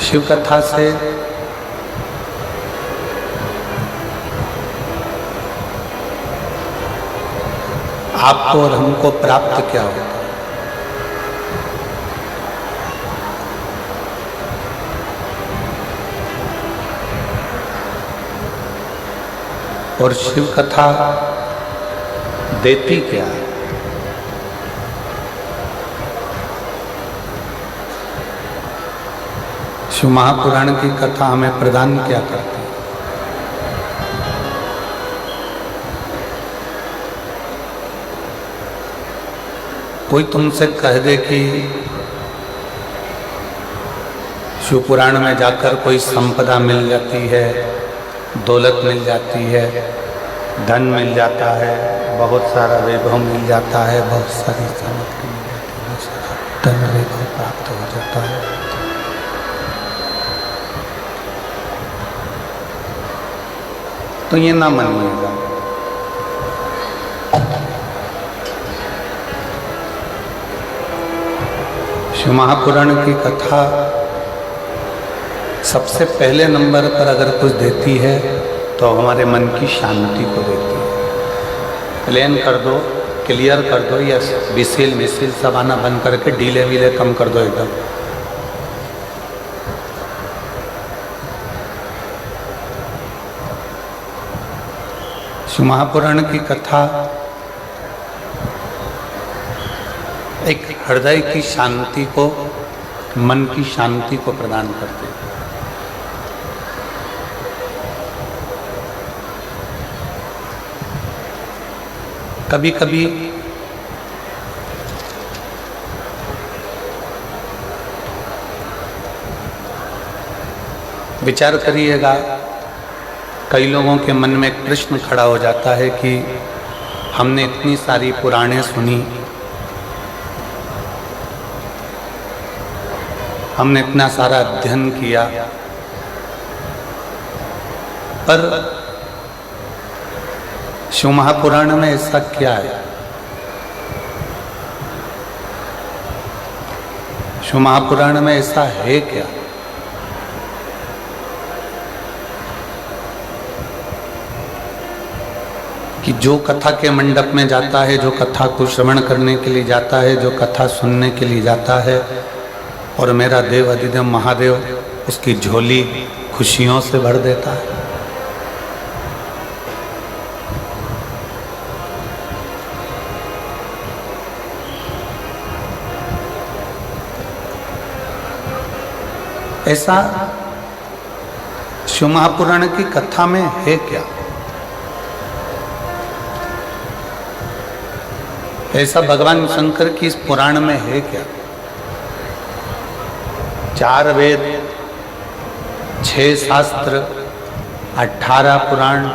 शिव कथा से आपको और हमको प्राप्त क्या होता है? और शिव कथा देती क्या है? शिव महापुराण की कथा हमें प्रदान क्या करती है? कोई तुमसे कह दे कि शिव पुराण में जाकर कोई संपदा मिल जाती है, दौलत मिल जाती है, धन मिल जाता है, बहुत सारा वैभव मिल जाता है, बहुत सारी सामग्री मिल जाती है, बहुत सारा धन वैभव प्राप्त हो जाता है, तो ये ना मानिएगा। शिव महापुराण की कथा सबसे पहले नंबर पर अगर कुछ देती है तो हमारे मन की शांति को देती है। प्लेन कर दो, क्लियर कर दो, या मिसिल मिसिल सब आना बंद करके डीले वीले कम कर दो एकदम। शिव महापुराण की कथा एक हृदय की शांति को, मन की शांति को प्रदान करती है। कभी कभी विचार करिएगा, कई लोगों के मन में एक प्रश्न खड़ा हो जाता है कि हमने इतनी सारी पुराणें सुनी, हमने इतना सारा अध्ययन किया, पर शिव महापुराण में ऐसा क्या है? शिव महापुराण में ऐसा है क्या कि जो कथा के मंडप में जाता है, जो कथा को श्रवण करने के लिए जाता है, जो कथा सुनने के लिए जाता है, और मेरा देव अधिदेव महादेव उसकी झोली खुशियों से भर देता है? ऐसा शिव महापुराण की कथा में है क्या? ऐसा भगवान शंकर की इस पुराण में है क्या? 4 वेद, 6 शास्त्र, 18 पुराण,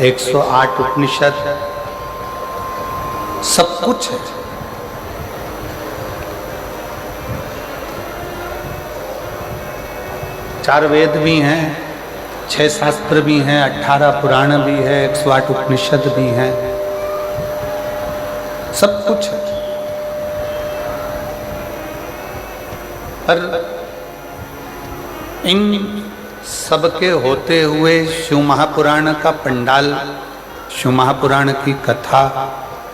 108 उपनिषद, सब कुछ है। चार वेद भी हैं, 6 शास्त्र भी हैं, 18 पुराण भी है, 108 उपनिषद भी हैं, सब कुछ है। पर इन सबके होते हुए शिव महापुराण का पंडाल, शिव महापुराण की कथा,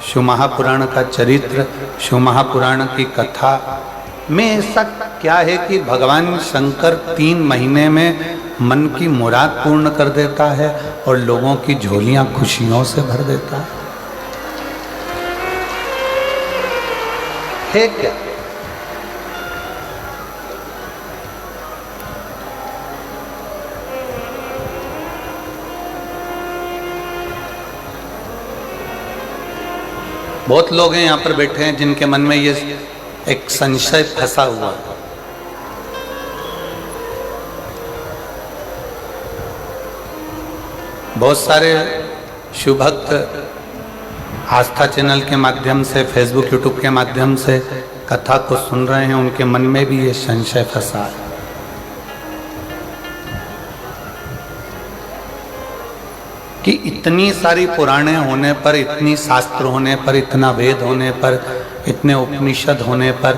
शिव महापुराण का चरित्र, शिव महापुराण की कथा में ऐसा क्या है कि भगवान शंकर 3 महीने में मन की मुराद पूर्ण कर देता है और लोगों की झोलियां खुशियों से भर देता है क्या? बहुत लोग हैं यहाँ पर बैठे हैं जिनके मन में ये एक संशय फंसा हुआ है। बहुत सारे शिव भक्त आस्था चैनल के माध्यम से, फेसबुक यूट्यूब के माध्यम से कथा को सुन रहे हैं, उनके मन में भी ये संशय फंसा है कि इतनी सारी पुराणे होने पर, इतनी शास्त्र होने पर, इतना वेद होने पर, इतने उपनिषद होने पर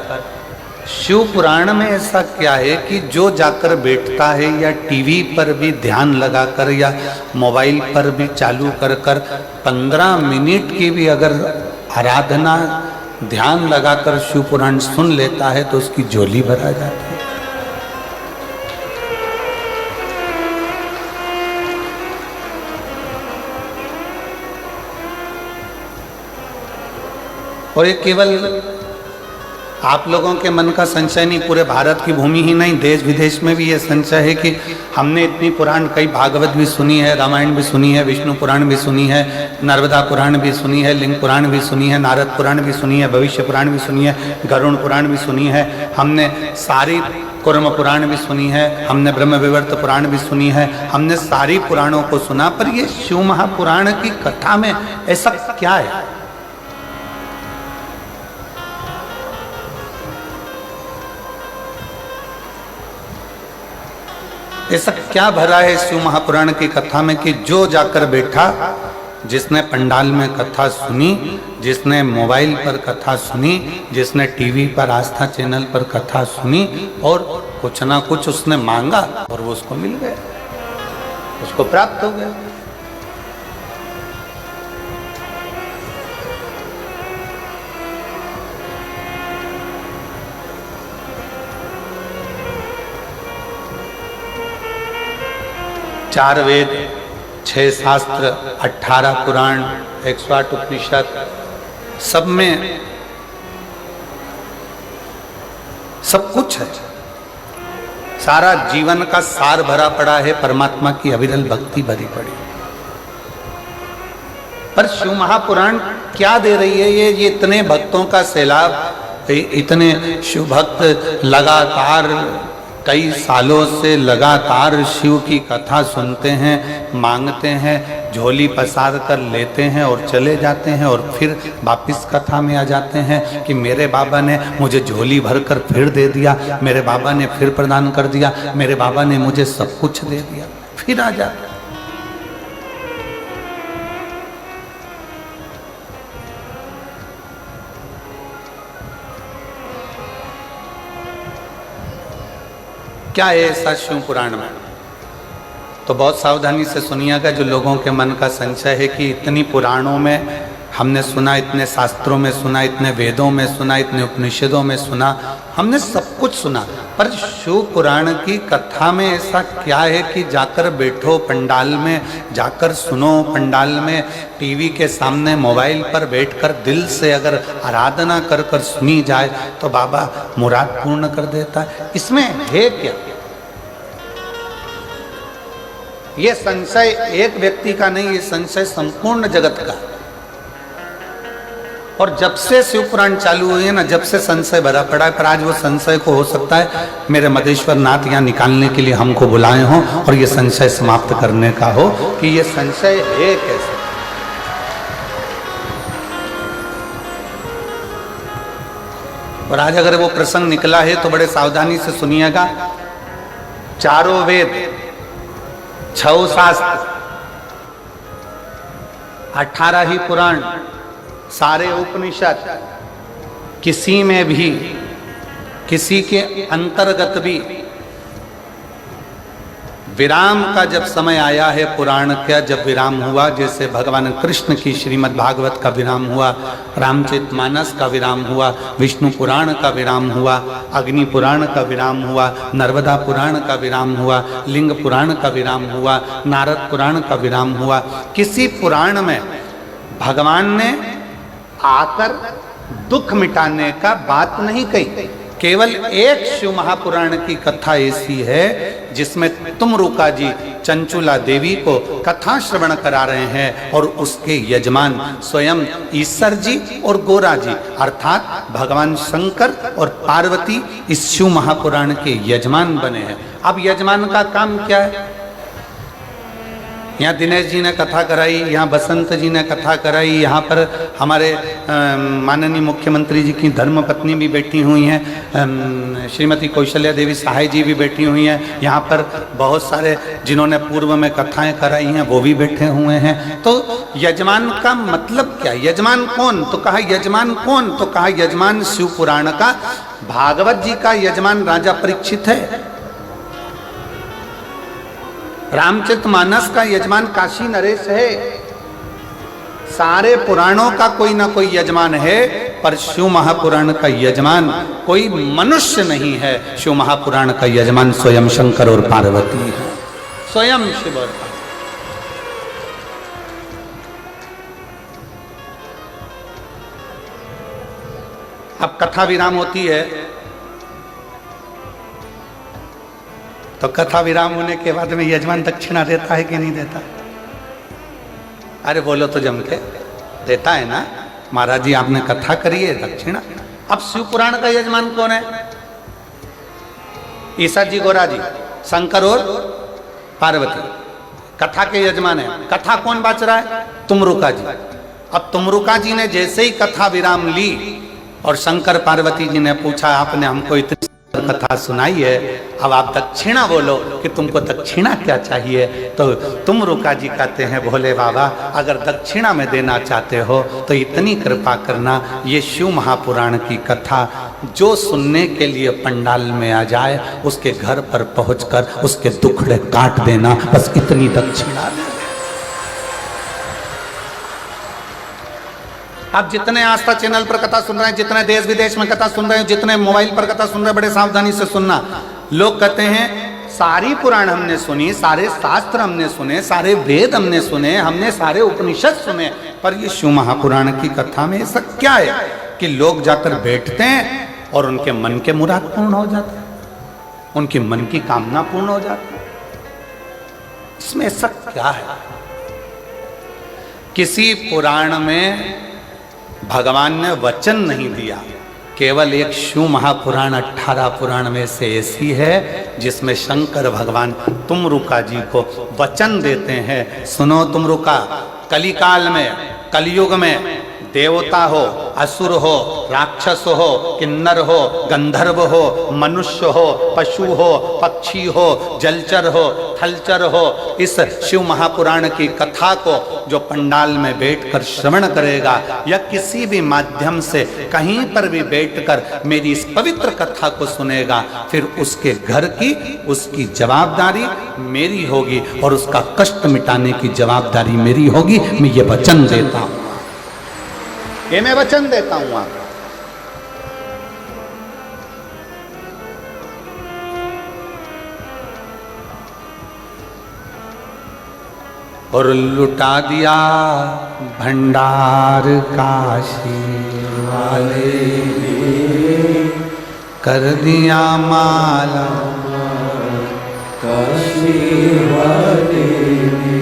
शिव पुराण में ऐसा क्या है कि जो जाकर बैठता है या टीवी पर भी ध्यान लगाकर या मोबाइल पर भी चालू कर 15 मिनट की भी अगर आराधना ध्यान लगाकर शिव पुराण सुन लेता है तो उसकी झोली भरा जाती है। और ये केवल आप लोगों के मन का संशय नहीं, पूरे भारत की भूमि ही नहीं, देश विदेश में भी ये संशय है कि हमने इतनी पुराण, कई भागवत भी सुनी है, रामायण भी सुनी है, विष्णु पुराण भी सुनी है, नर्मदा पुराण भी सुनी है, लिंग पुराण भी सुनी है, नारद पुराण भी सुनी है, भविष्य पुराण भी सुनी है, गरुण पुराण भी सुनी है, हमने सारी कुर्म पुराण भी सुनी है, हमने ब्रह्म विवर्त पुराण भी सुनी है, हमने सारी पुराणों को सुना। पर ये शिव महापुराण की कथा में ऐसा क्या है? ऐसा क्या भरा है शिव महापुराण की कथा में कि जो जाकर बैठा, जिसने पंडाल में कथा सुनी, जिसने मोबाइल पर कथा सुनी, जिसने टीवी पर आस्था चैनल पर कथा सुनी और कुछ ना कुछ उसने मांगा और वो उसको मिल गया, उसको प्राप्त हो गया। चार वेद, 6 शास्त्र, 18 पुराण, 108 उपनिषद, सब में सब कुछ है। सारा जीवन का सार भरा पड़ा है, परमात्मा की अविरल भक्ति भरी पड़ी। पर शिव महापुराण क्या दे रही है? ये इतने भक्तों का सैलाब, इतने शिव भक्त लगातार कई सालों से लगातार शिव की कथा सुनते हैं, मांगते हैं, झोली पसार कर लेते हैं और चले जाते हैं और फिर वापिस कथा में आ जाते हैं कि मेरे बाबा ने मुझे झोली भर कर फिर दे दिया, मेरे बाबा ने फिर प्रदान कर दिया, मेरे बाबा ने मुझे सब कुछ दे दिया, फिर आ जाते। क्या है ऐसा शिव पुराण में? तो बहुत सावधानी से सुनिएगा। जो लोगों के मन का संशय है कि इतनी पुराणों में हमने सुना, इतने शास्त्रों में सुना, इतने वेदों में सुना, इतने उपनिषदों में सुना, हमने सब कुछ सुना, पर शिव पुराण की कथा में ऐसा क्या है कि जाकर बैठो पंडाल में, जाकर सुनो पंडाल में, टीवी के सामने मोबाइल पर बैठकर दिल से अगर आराधना कर कर सुनी जाए तो बाबा मुराद पूर्ण कर देता है। इसमें है क्या? ये संशय एक व्यक्ति का नहीं, ये संशय संपूर्ण जगत का। और जब से शिव पुराण चालू हुई है ना, जब से संशय भरा पड़ा है। पर आज वो संशय को हो सकता है मेरे मदेश्वर नाथ यहाँ निकालने के लिए हमको बुलाए हों और ये संशय समाप्त करने का हो कि ये संशय है कैसे। और आज अगर वो प्रसंग निकला है तो बड़े सावधानी से सुनिएगा। चारों वेद, 6 शास्त्र, 18 ही पुराण, सारे उपनिषद, किसी में भी, किसी के अंतर्गत भी विराम का जब समय आया है, पुराण का जब विराम हुआ, जैसे भगवान कृष्ण की श्रीमद् भागवत का विराम हुआ, रामचरितमानस का विराम हुआ, विष्णु पुराण का विराम हुआ, अग्नि पुराण का विराम हुआ, नर्मदा पुराण का विराम हुआ, लिंग पुराण का विराम हुआ, नारद पुराण का विराम हुआ। किसी पुराण में भगवान ने आकर दुख मिटाने का बात नहीं कही। केवल एक शिव महापुराण की कथा ऐसी है जिसमें तुमरुका जी चंचुला देवी को कथा श्रवण करा रहे हैं और उसके यजमान स्वयं ईश्वर जी और गोरा जी अर्थात भगवान शंकर और पार्वती इस शिव महापुराण के यजमान बने हैं। अब यजमान का काम क्या है? यहाँ दिनेश जी ने कथा कराई, यहाँ बसंत जी ने कथा कराई, यहाँ पर हमारे माननीय मुख्यमंत्री जी की धर्मपत्नी भी बैठी हुई हैं, श्रीमती कौशल्या देवी सहाय जी भी बैठी हुई हैं, यहाँ पर बहुत सारे जिन्होंने पूर्व में कथाएं कराई हैं वो भी बैठे हुए हैं। तो यजमान का मतलब क्या? यजमान कौन? तो कहा यजमान कौन? तो कहा यजमान शिव पुराण का भागवत जी का यजमान राजा परीक्षित है, रामचरितमानस का यजमान काशी नरेश है, सारे पुराणों का कोई ना कोई यजमान है, पर शिव महापुराण का यजमान कोई मनुष्य नहीं है। शिव महापुराण का यजमान स्वयं शंकर और पार्वती है, स्वयं शिव और पार्वती। अब कथा विराम होती है तो कथा विराम होने के बाद में यजमान दक्षिणा देता है कि नहीं देता? अरे बोलो तो जम के, देता है ना। महाराज जी आपने कथा करी है, दक्षिणा। अब शिव पुराण का यजमान कौन है? ईसा जी, गोरा जी, शंकर और पार्वती कथा के यजमान है। कथा कौन बाच रहा है? तुमरुका जी। अब तुमरुका जी ने जैसे ही कथा विराम ली और शंकर पार्वती जी ने पूछा, आपने हमको इतनी कथा सुनाई है, अब आप दक्षिणा बोलो कि तुमको दक्षिणा क्या चाहिए? तो तुमरुका जी कहते हैं, भोले बाबा अगर दक्षिणा में देना चाहते हो तो इतनी कृपा करना, ये शिव महापुराण की कथा जो सुनने के लिए पंडाल में आ जाए उसके घर पर पहुंचकर उसके दुखड़े काट देना, बस इतनी दक्षिणा दे। आप जितने आस्था चैनल पर कथा सुन रहे हैं, जितने देश विदेश में कथा सुन रहे हैं, जितने मोबाइल पर कथा सुन रहे हैं, बड़े सावधानी से सुनना। लोग कहते हैं सारी पुराण हमने सुनी, सारे शास्त्र हमने सुने, सारे वेद हमने सुने, हमने सारे उपनिषद सुने, पर ये शिव महापुराण की कथा में ऐसा क्या है कि लोग जाकर बैठते हैं और उनके मन के मुराद पूर्ण हो जाते हैं, उनकी मन की कामना पूर्ण हो जाती है? इसमें ऐसा क्या है? किसी पुराण में भगवान ने वचन नहीं दिया, केवल एक शिव महापुराण 18 पुराण में से ऐसी है जिसमें शंकर भगवान तुमरुका जी को वचन देते हैं, सुनो तुमरुका, कलिकाल में, कलयुग में देवता हो, असुर हो, राक्षस हो, किन्नर हो, गंधर्व हो, मनुष्य हो, पशु हो, पक्षी हो, जलचर हो, थलचर हो, इस शिव महापुराण की कथा को जो पंडाल में बैठकर श्रवण करेगा या किसी भी माध्यम से कहीं पर भी बैठकर मेरी इस पवित्र कथा को सुनेगा, फिर उसके घर की, उसकी जवाबदारी मेरी होगी और उसका कष्ट मिटाने की जवाबदारी मेरी होगी। मैं ये वचन देता हूं, ये मैं वचन देता हूं आपको। और लुटा दिया भंडार काशी वाले ने, कर दिया माला काशी वाले ने,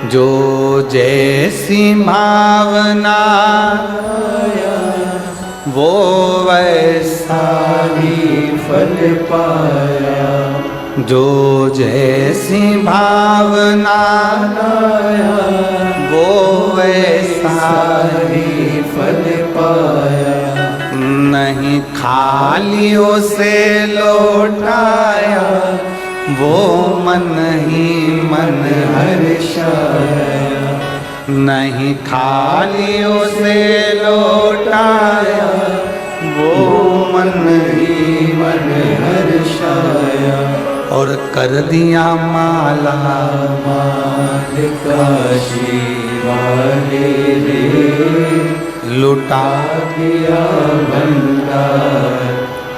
जो जैसी भावना वो वैसा ही फल पाया, जो जैसी भावना वो वैसा ही फल पाया, नहीं खाली उसे लौटाया, वो मन ही मन हर्षाया, नहीं खाली उसे लौटाया, वो मन ही मन हर्षाया, और कर दिया माला माल काशी वाले रे, लुटा दिया भंडार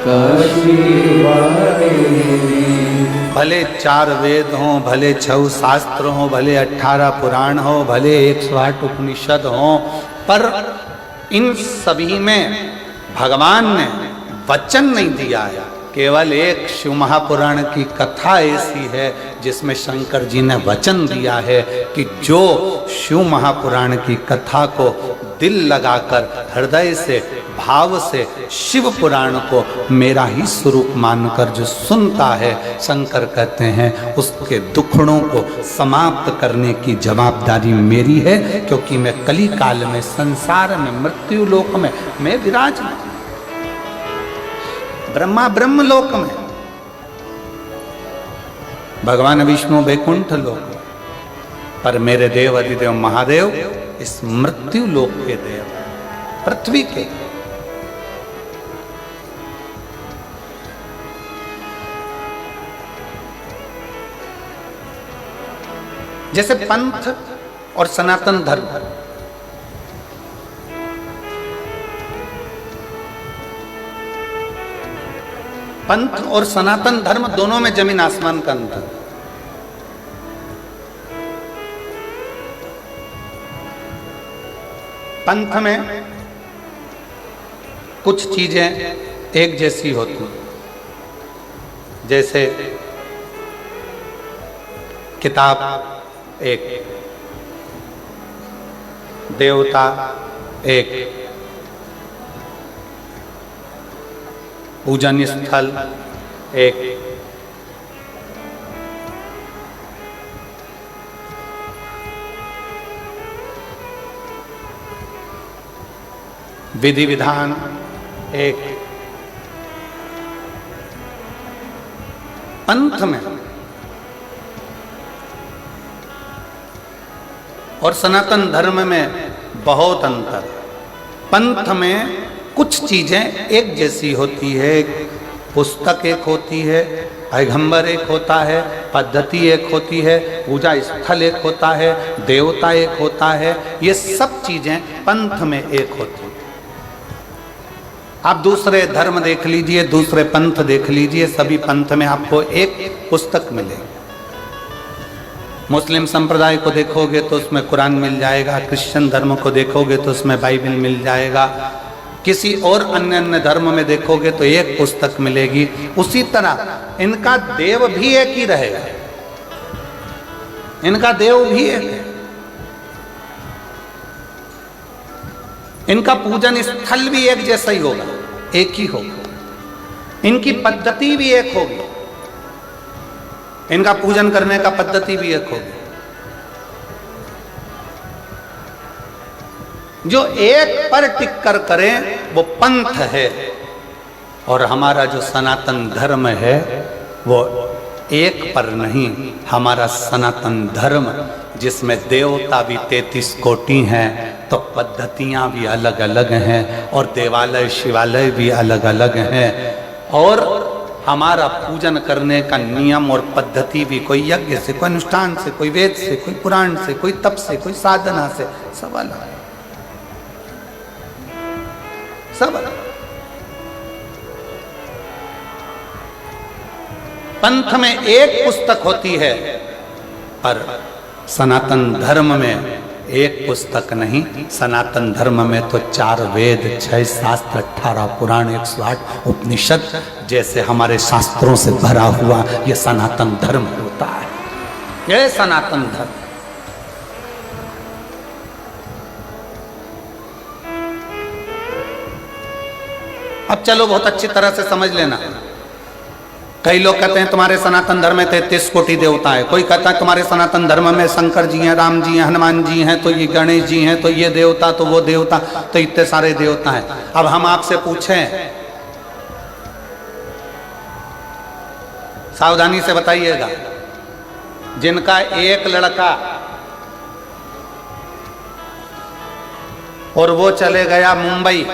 काशी वाले रे। भले 4 वेद हों, भले 6 शास्त्र हों, भले 18 पुराण हो, भले 108 उपनिषद हों, पर इन सभी में भगवान ने वचन नहीं दिया है। केवल एक शिव महापुराण की कथा ऐसी है जिसमें शंकर जी ने वचन दिया है कि जो शिव महापुराण की कथा को दिल लगाकर, हृदय से, भाव से शिव पुराण को मेरा ही स्वरूप मानकर जो सुनता है, शंकर कहते हैं उसके दुखड़ों को समाप्त करने की जवाबदारी मेरी है, क्योंकि मैं कली काल में, संसार में, मृत्यु लोक में मैं विराजमान, ब्रह्मा ब्रह्म लोक में, भगवान विष्णु वैकुंठ लोक में, पर मेरे देव अधिदेव महादेव इस मृत्यु लोक के देव, पृथ्वी के। जैसे पंथ और सनातन धर्म, पंथ और सनातन धर्म दोनों में जमीन आसमान का अंतर। पंथ में कुछ चीजें एक जैसी होती, जैसे किताब एक, देवता एक, पूजन स्थल एक, विधि विधान एक। पंथ में और सनातन धर्म में बहुत अंतर। पंथ में कुछ चीजें एक जैसी होती है, पुस्तक एक होती है, पैगंबर एक होता है, पद्धति एक होती है, पूजा स्थल एक होता है, देवता एक होता है, ये सब चीजें पंथ में एक होती है। आप दूसरे धर्म देख लीजिए, दूसरे पंथ देख लीजिए, सभी पंथ में आपको एक पुस्तक मिलेगी। मुस्लिम संप्रदाय को देखोगे तो उसमें कुरान मिल जाएगा, क्रिश्चियन धर्म को देखोगे तो उसमें बाइबल मिल जाएगा, किसी और अन्य धर्म में देखोगे तो एक पुस्तक मिलेगी। उसी तरह इनका देव भी एक ही रहेगा, इनका देव भी एक है, इनका पूजन स्थल भी एक जैसा ही होगा, एक ही होगा, इनकी पद्धति भी एक होगी, इनका पूजन करने का पद्धति भी एक होगी। जो एक पर टिक कर करें वो पंथ है, और हमारा जो सनातन धर्म है वो एक पर नहीं, हमारा सनातन धर्म जिसमें देवता भी 33 कोटि हैं, तो पद्धतियां भी अलग अलग हैं, और देवालय शिवालय भी अलग अलग हैं, और हमारा पूजन करने का नियम और पद्धति भी कोई यज्ञ से, कोई अनुष्ठान से, कोई वेद से, कोई पुराण से, कोई तप से, कोई साधना से, सब अलग है, सब अलग। पंथ में एक पुस्तक होती है, पर सनातन धर्म में एक पुस्तक नहीं। सनातन धर्म में तो 4 वेद, 6 शास्त्र, 18 पुराण, 108 उपनिषद जैसे हमारे शास्त्रों से भरा हुआ ये सनातन धर्म होता है, ये सनातन धर्म। अब चलो बहुत अच्छी तरह से समझ लेना। कई लोग कहते हैं तुम्हारे सनातन धर्म में 33 कोटि देवता है, कोई कहता है तुम्हारे सनातन धर्म में शंकर जी हैं, राम जी हैं, हनुमान जी हैं, तो ये गणेश जी हैं, तो ये देवता, तो वो देवता, तो इतने सारे देवता हैं। अब हम आपसे पूछें, सावधानी से बताइएगा, जिनका एक लड़का और वो चले गया मुंबई,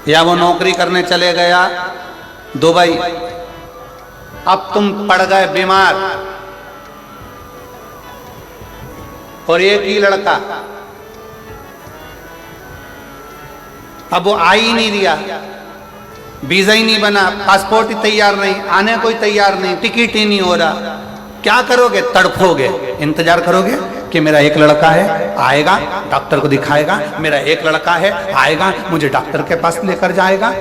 या वो नौकरी करने चले गया दुबई, अब तुम पड़ गए बीमार, और एक ही लड़का, अब वो आ ही नहीं दिया, वीजा ही नहीं बना, पासपोर्ट ही तैयार नहीं, आने कोई तैयार नहीं, टिकट ही नहीं हो रहा, क्या करोगे? तड़फोगे, इंतजार करोगे कि मेरा एक लड़का है, आएगा, डॉक्टर को दिखाएगा, मेरा एक लड़का है, आएगा, मुझे डॉक्टर के पास लेकर जाएगा।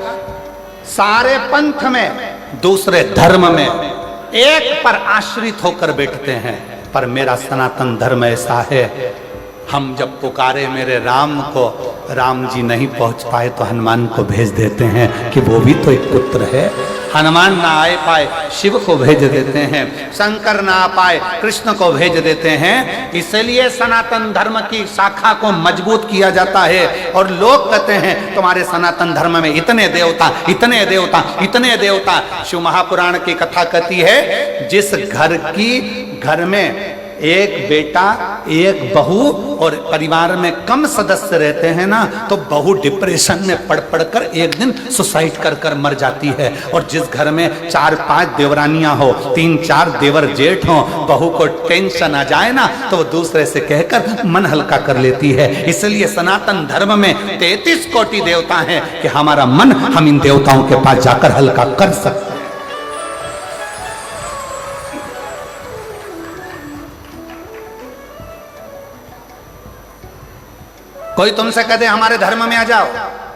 सारे पंथ में, दूसरे धर्म में एक पर आश्रित होकर बैठते हैं, पर मेरा सनातन धर्म ऐसा है, हम जब पुकारे मेरे राम को, राम जी नहीं पहुंच पाए तो हनुमान को भेज देते हैं कि वो भी तो एक पुत्र है। हनुमान ना आए पाए, शिव को भेज देते हैं, शंकर ना आ पाए, कृष्ण को भेज देते हैं। इसलिए सनातन धर्म की शाखा को मजबूत किया जाता है। और लोग कहते हैं तुम्हारे सनातन धर्म में इतने देवता, इतने देवता, इतने देवता। शिव महापुराण की कथा कहती है, जिस घर में एक बेटा एक बहू और परिवार में कम सदस्य रहते हैं ना, तो बहू डिप्रेशन में पड़ पड़कर एक दिन सुसाइड कर कर मर जाती है। और जिस घर में 4-5 देवरानियां हो, 3-4 देवर जेठ हो, बहू को टेंशन आ जाए ना तो वो दूसरे से कहकर मन हल्का कर लेती है। इसलिए सनातन धर्म में 33 कोटि देवता हैं कि हमारा मन हम इन देवताओं के पास जाकर हल्का कर सकते हैं। कोई तुमसे कह दे हमारे धर्म में आ जाओ,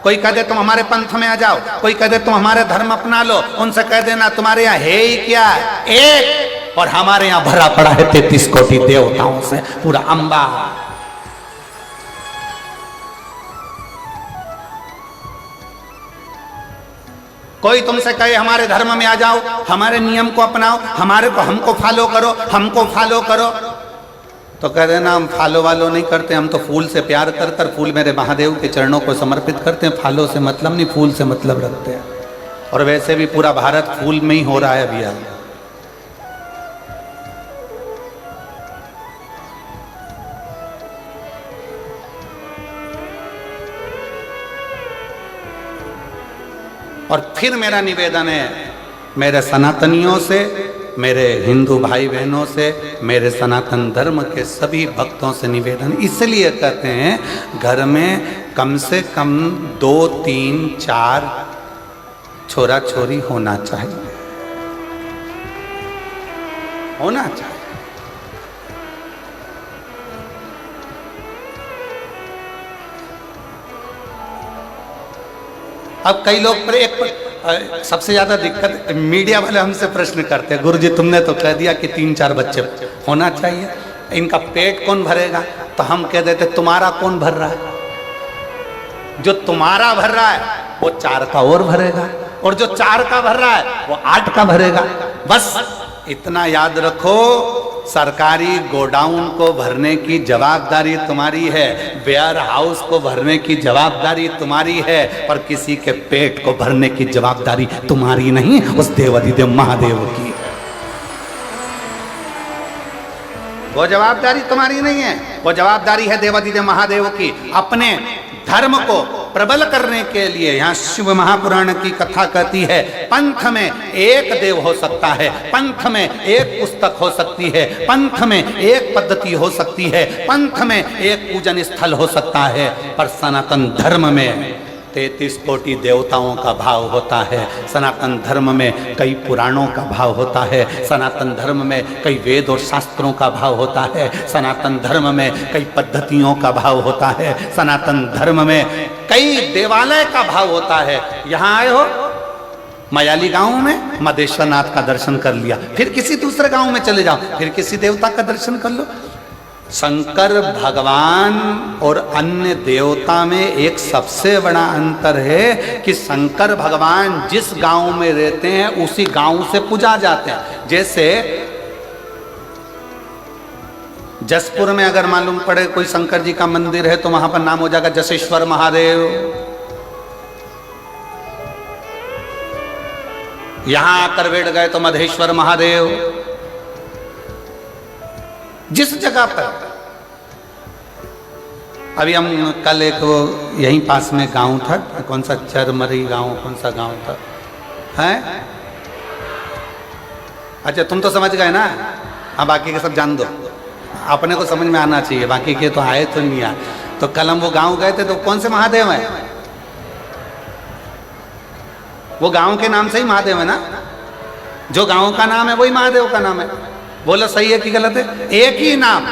कोई कह दे तुम हमारे पंथ में आ जाओ, कोई कह दे तुम हमारे धर्म अपना लो, उनसे कह देना तुम्हारे यहाँ है ही क्या, एक, और हमारे यहाँ भरा पड़ा है 33 कोटि देवताओं से पूरा अंबा। कोई तुमसे कहे हमारे धर्म में आ जाओ, हमारे नियम को अपनाओ, हमारे को हमको फॉलो करो, हमको फॉलो करो, तो कह देना हम फॉलो वालो नहीं करते, हम तो फूल से प्यार कर फूल मेरे महादेव के चरणों को समर्पित करते हैं, फॉलो से मतलब नहीं, फूल से मतलब रखते हैं। और वैसे भी पूरा भारत फूल में ही हो रहा है भैया। और फिर मेरा निवेदन है मेरे सनातनियों से, मेरे हिंदू भाई बहनों से, मेरे सनातन धर्म के सभी भक्तों से निवेदन इसलिए कहते हैं घर में कम से कम 2, 3, 4 छोरा छोरी होना चाहिए, होना चाहिए। अब कई लोग सबसे ज्यादा दिक्कत मीडिया वाले हमसे प्रश्न करते हैं, गुरुजी तुमने तो कह दिया कि 3-4 बच्चे होना चाहिए, इनका पेट कौन भरेगा? तो हम कह देते तुम्हारा कौन भर रहा है? जो तुम्हारा भर रहा है वो 4 का और भरेगा, और जो 4 का भर रहा है वो 8 का भरेगा। बस इतना याद रखो, सरकारी गोडाउन को भरने की जवाबदारी तुम्हारी है, वेयर हाउस को भरने की जवाबदारी तुम्हारी है, पर किसी के पेट को भरने की जवाबदारी तुम्हारी नहीं, उस देवाधिदेव महादेव की। वो जवाबदारी तुम्हारी नहीं है, वो जवाबदारी है देवाधिदेव महादेव की। अपने धर्म को प्रबल करने के लिए यहाँ शिव महापुराण की कथा कहती है, पंथ में एक देव हो सकता है, पंथ में एक पुस्तक हो सकती है, पंथ में एक पद्धति हो सकती है, पंथ में एक पूजन स्थल हो सकता है, पर सनातन धर्म में 33 कोटि देवताओं का भाव होता है। सनातन धर्म में कई पुराणों का भाव होता है, सनातन धर्म में कई वेद और शास्त्रों का भाव होता है, सनातन धर्म में कई पद्धतियों का भाव होता है, सनातन धर्म में कई देवालय का भाव होता है। यहाँ आए हो मयाली गांव में मदेश्वर नाथ का दर्शन कर लिया, फिर किसी दूसरे गांव में चले जाओ, फिर किसी देवता का दर्शन कर लो। शंकर भगवान और अन्य देवता में एक सबसे बड़ा अंतर है कि शंकर भगवान जिस गांव में रहते हैं उसी गांव से पूजा जाते हैं। जैसे जसपुर में अगर मालूम पड़े कोई शंकर जी का मंदिर है तो वहां पर नाम हो जाएगा जसेश्वर महादेव, यहां आकर बैठ गए तो मधेश्वर महादेव। जिस जगह पर अभी हम कल एक वो यहीं पास में गांव था, कौन सा चरमरी गांव, कौन सा गांव था है? अच्छा तुम तो समझ गए ना, हाँ बाकी के सब जान दो, अपने को समझ में आना चाहिए, बाकी के तो आए तो नहीं आए। तो कल हम वो गांव गए थे तो कौन से महादेव है? वो गांव के नाम से ही महादेव है ना, जो गांव का नाम है वही महादेव का नाम है। बोलो सही है कि गलत है? एक ही नाम,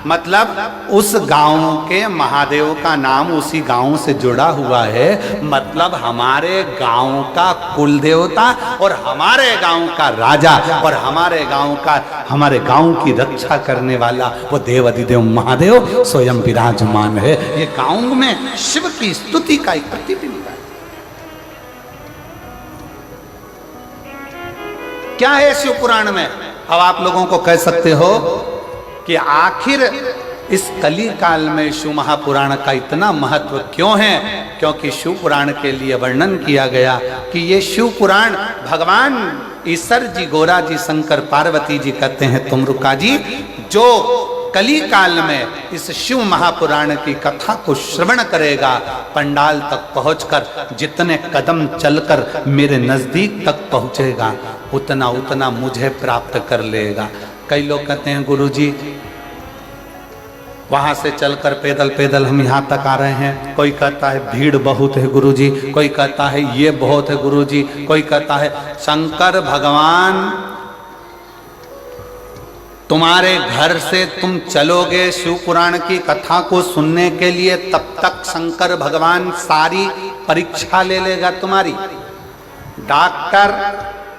मतलब उस गांव के महादेव का नाम उसी गांव से जुड़ा हुआ है। मतलब हमारे गांव का कुल देवता और हमारे गांव का राजा और हमारे गांव की रक्षा करने वाला वो देवाधिदेव महादेव स्वयं विराजमान है। ये गांव में शिव की स्तुति का एक प्रतिबिंब है। क्या है शिव पुराण में? अब आप लोगों को कह सकते हो कि आखिर इस कली काल में शिव महापुराण का इतना महत्व क्यों है? क्योंकि शिव पुराण के लिए वर्णन किया गया कि ये शिव पुराण भगवान ईश्वर जी, गोरा जी, शंकर पार्वती जी कहते हैं तुमरुका जी, जो कली काल में इस शिव महापुराण की कथा को श्रवण करेगा, पंडाल तक पहुंचकर जितने कदम चलकर मेरे नजदीक तक पहुंचेगा, उतना उतना मुझे प्राप्त कर लेगा। कई लोग कहते हैं गुरुजी वहां से चलकर पैदल पैदल हम यहाँ तक आ रहे हैं, कोई कहता है भीड़ बहुत है गुरुजी, कोई कहता है ये बहुत है गुरुजी, कोई कहता है शंकर भगवान तुम्हारे घर से तुम चलोगे शिव पुराण की कथा को सुनने के लिए, तब तक शंकर भगवान सारी परीक्षा ले लेगा तुम्हारी। डॉक्टर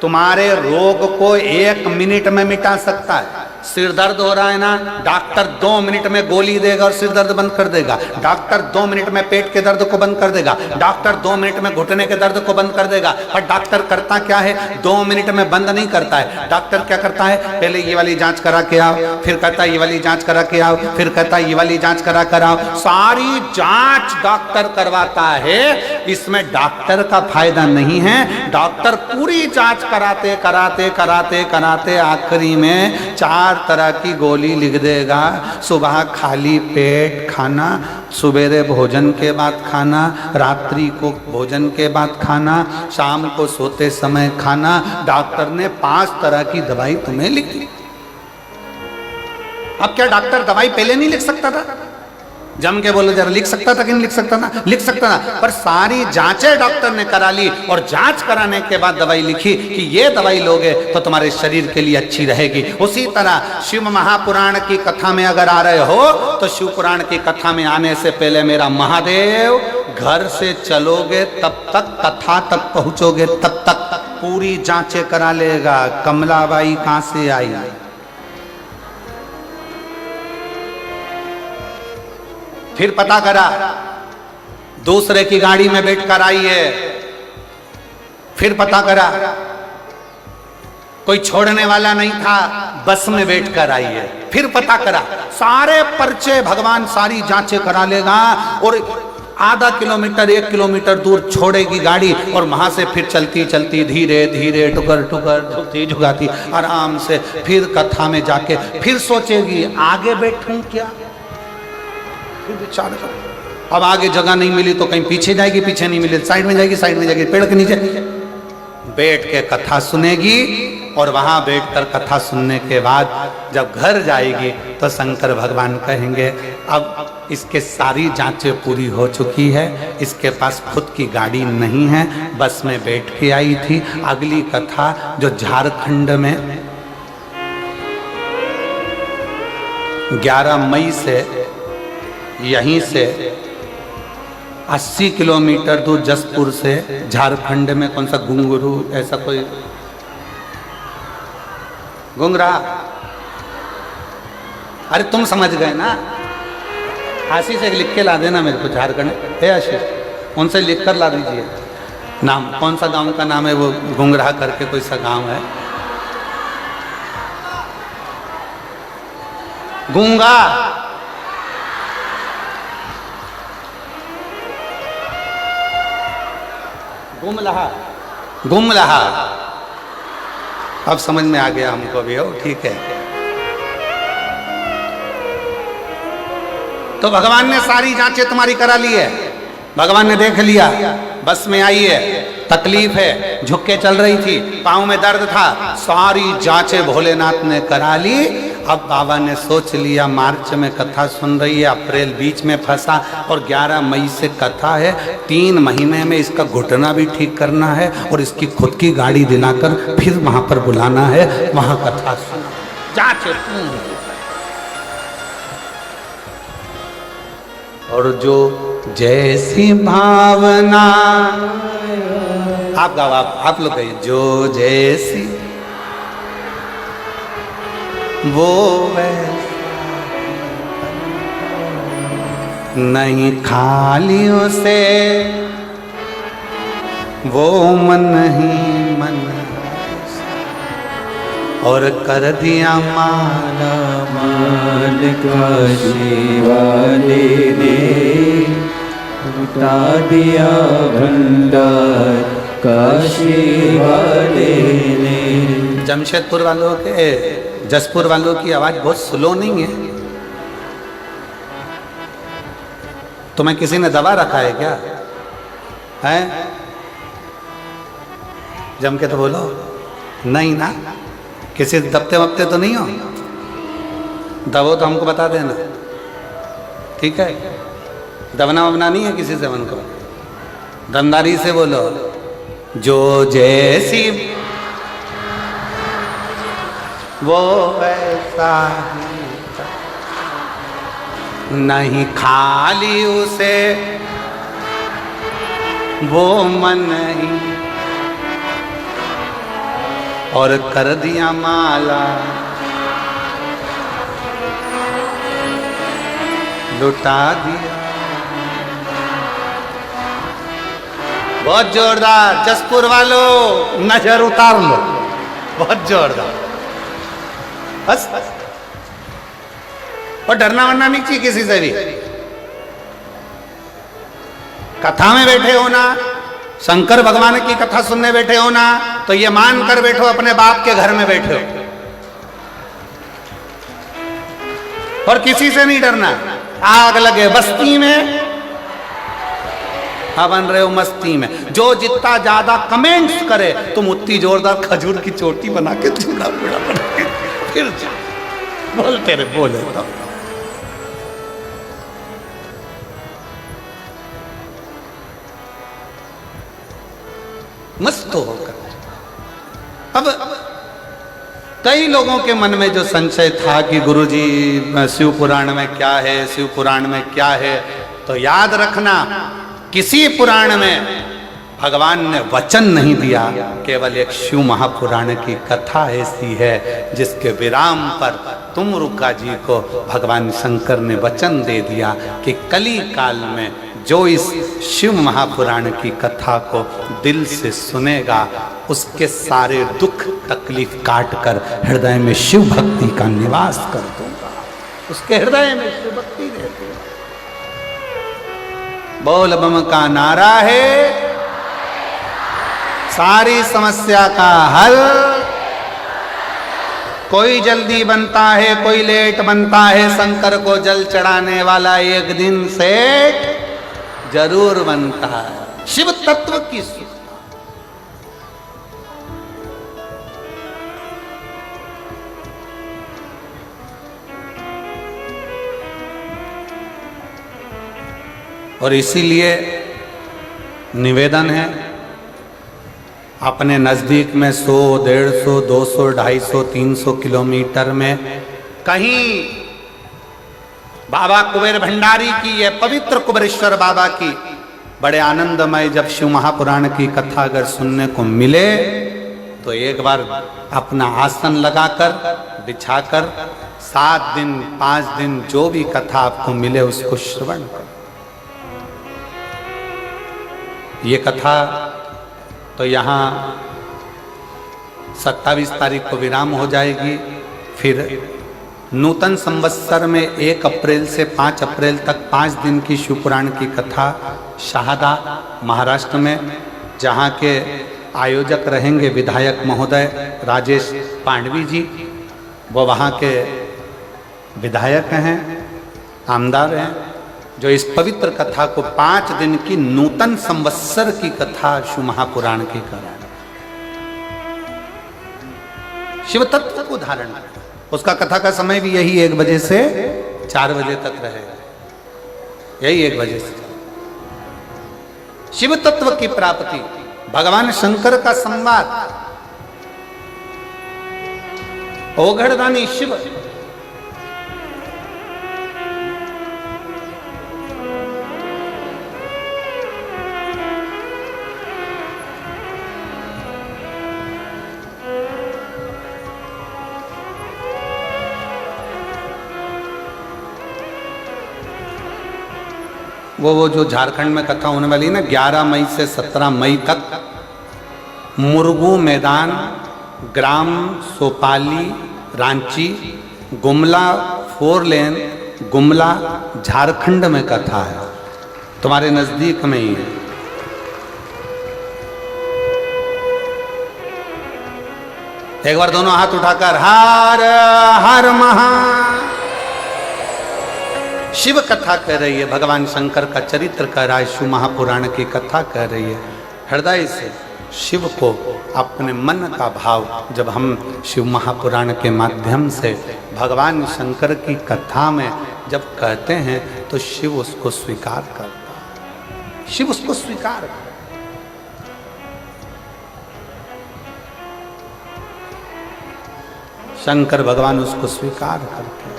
तुम्हारे रोग को 1 मिनट में मिटा सकता है। सिर दर्द हो रहा है ना, डॉक्टर 2 मिनट में गोली देगा और सिर दर्द बंद कर देगा। डॉक्टर 2 मिनट में पेट के दर्द को बंद कर देगा। डॉक्टर 2 मिनट में घुटने के दर्द को बंद कर देगा। और डॉक्टर करता क्या है, 2 मिनट में बंद नहीं करता है। डॉक्टर क्या करता है, पहले ये वाली जांच करा के आओ, फिर कहता है ये वाली जांच करा के आओ, फिर कहता है ये वाली जांच करा कर आओ। सारी जांच डॉक्टर करवाता है। इसमें डॉक्टर का फायदा नहीं है। डॉक्टर पूरी जांच कराते कराते कराते कराते आखिरी में 4 तरह की गोली लिख देगा। सुबह खाली पेट खाना, सवेरे भोजन के बाद खाना, रात्रि को भोजन के बाद खाना, शाम को सोते समय खाना। डॉक्टर ने 5 तरह की दवाई तुम्हें लिख दी। अब क्या डॉक्टर दवाई पहले नहीं लिख सकता था? जम के बोलो जरा, लिख सकता था कि नहीं लिख सकता था? लिख सकता था, पर सारी जांचें डॉक्टर ने करा ली और जांच कराने के बाद दवाई लिखी कि ये दवाई लोगे तो तुम्हारे शरीर के लिए अच्छी रहेगी। उसी तरह शिव महापुराण की कथा में अगर आ रहे हो तो शिव पुराण की कथा में आने से पहले मेरा महादेव घर से चलोगे तब तक, कथा तक पहुंचोगे तब तक पूरी जांचें करा लेगा। कमलाबाई कहां से आई, फिर पता करा दूसरे की गाड़ी में बैठकर आई है, फिर पता करा कोई छोड़ने वाला नहीं था, बस में बैठकर आई है, फिर पता करा। सारे पर्चे भगवान सारी जांचें करा लेगा और आधा किलोमीटर 1 किलोमीटर दूर छोड़ेगी गाड़ी और वहां से फिर चलती चलती धीरे धीरे टुकर टुकर झुकती झुकाती आराम से फिर कथा में जाके फिर सोचेगी आगे बैठूं क्या, विचार करो। अब आगे जगह नहीं मिली तो कहीं पीछे जाएगी, पीछे नहीं मिली साइड में जाएगी, साइड में जाएगी, पेड़ के नीचे बैठ के कथा सुनेगी। और वहां बैठकर कथा सुनने के बाद जब घर जाएगी तो शंकर भगवान कहेंगे अब इसके सारी जांचें पूरी हो चुकी है, इसके पास खुद की गाड़ी नहीं है, बस में बैठ के आई थी। अगली कथा जो झारखंड में 11 मई से यहीं से 80 किलोमीटर दूर जसपुर से झारखंड में कौन सा घुंगरू ऐसा कोई घुंगरा, अरे तुम समझ गए ना। आशीष से लिख के ला देना मेरे को, झारखंड है आशीष, उनसे लिख कर ला दीजिए नाम, कौन सा गांव का नाम है वो, घुंगरा करके कोई सा गांव है, गूंगा गुमलहा, गुमलहा। अब समझ में आ गया हमको भी, हो ठीक है। तो भगवान ने सारी जांचें तुम्हारी करा ली है, भगवान ने देख लिया, बस में आई है, तकलीफ है, झुक के चल रही थी, पाँव में दर्द था, सारी जांचें भोलेनाथ ने करा ली। अब बाबा ने सोच लिया मार्च में कथा सुन रही है, अप्रैल बीच में फंसा और 11 मई से कथा है, 3 महीने में इसका घुटना भी ठीक करना है और इसकी खुद की गाड़ी दिलाकर फिर वहां पर बुलाना है, वहां कथा सुना जांचें। और जो जैसी भावना, आप गाओ, आप लोग कहिए, जो जैसी वो नहीं खाली उसे वो मन ही मन और कर दिया माला मान का शिवाले ने उठा दिया भंडार काशी वाले ने। जमशेदपुर वालों के, जसपुर वालों की आवाज बहुत स्लो नहीं है? तुम्हें किसी ने दबा रखा है क्या? है? जम के तो बोलो। नहीं ना? किसी दबते वबते तो नहीं हो? दबो तो हमको बता देना, ठीक है? दबना वबना नहीं है किसी से मन को, दमदारी से बोलो। जो जैसी वो वैसा ही, नहीं खाली उसे वो मन ही, और कर दिया माला लुटा दिया। बहुत जोरदार। जसपुर वालों नजर उतार लो, बहुत जोरदार। बस और डरना वरना नहीं चाहिए किसी से भी। कथा में बैठे हो ना, शंकर भगवान की कथा सुनने बैठे हो ना, तो ये मान कर बैठो अपने बाप के घर में बैठे हो, और किसी से नहीं डरना। आग लगे बस्ती में, हाँ बन रहे हो मस्ती में। जो जितना ज्यादा कमेंट्स करे तुम उतनी जोरदार खजूर की चोटी बना के चूड़ा बूढ़ा बना के फिर बोलते रहे, बोले तो। मस्त होकर। अब कई लोगों के मन में जो संशय था कि गुरुजी शिव पुराण में क्या है, शिव पुराण में क्या है, तो याद रखना किसी पुराण में भगवान ने वचन नहीं दिया, केवल एक शिव महापुराण की कथा ऐसी है जिसके विराम पर तुमरुका जी को भगवान शंकर ने वचन दे दिया कि कली काल में जो इस शिव महापुराण की कथा को दिल से सुनेगा उसके सारे दुख तकलीफ काट कर हृदय में शिव भक्ति का निवास कर दूंगा। उसके हृदय में शिव भक्ति रहती है। बोल बम का नारा है सारी समस्या का हल। कोई जल्दी बनता है, कोई लेट बनता है, शंकर को जल चढ़ाने वाला एक दिन सेठ जरूर बनता है। शिव तत्व की और इसीलिए निवेदन है अपने नज़दीक में 100, 150, 200, 250, 300 किलोमीटर में कहीं बाबा कुबेर भंडारी की ये पवित्र कुबेरेश्वर बाबा की बड़े आनंदमय जब शिव महापुराण की कथा अगर सुनने को मिले तो एक बार अपना आसन लगाकर बिछाकर 7 दिन 5 दिन जो भी कथा आपको मिले उसको श्रवण करो। ये कथा तो यहाँ 27 तारीख को विराम हो जाएगी। फिर नूतन संवत्सर में 1 अप्रैल से 5 अप्रैल तक 5 दिन की शिवपुराण की कथा शहादा महाराष्ट्र में, जहाँ के आयोजक रहेंगे विधायक महोदय राजेश पांडवी जी, वो वहाँ के विधायक हैं, आमदार हैं, जो इस पवित्र कथा को 5 दिन की नूतन संवत्सर की कथा शिव महापुराण की कराएं। शिव तत्व को धारण करें। उसका कथा का समय भी यही 1 बजे से 4 बजे तक रहेगा, यही 1 बजे से। शिव तत्व की प्राप्ति, भगवान शंकर का संवाद, ओघड़दानी शिव, वो जो झारखंड में कथा होने वाली है ना 11 मई से 17 मई तक, मुरगू मैदान, ग्राम सोपाली, रांची, गुमला 4 लेन, गुमला, झारखंड में कथा है, तुम्हारे नजदीक में ही है। एक बार दोनों हाथ उठाकर हर हर महा। शिव कथा कह रही है, भगवान शंकर का चरित्र कह रहा है, शिव महापुराण की कथा कह रही है। हृदय से शिव को अपने मन का भाव जब हम शिव महापुराण के माध्यम से भगवान शंकर की कथा में जब कहते हैं तो शिव उसको स्वीकार करता है, शिव उसको स्वीकार करता है। शंकर भगवान उसको स्वीकार करते हैं।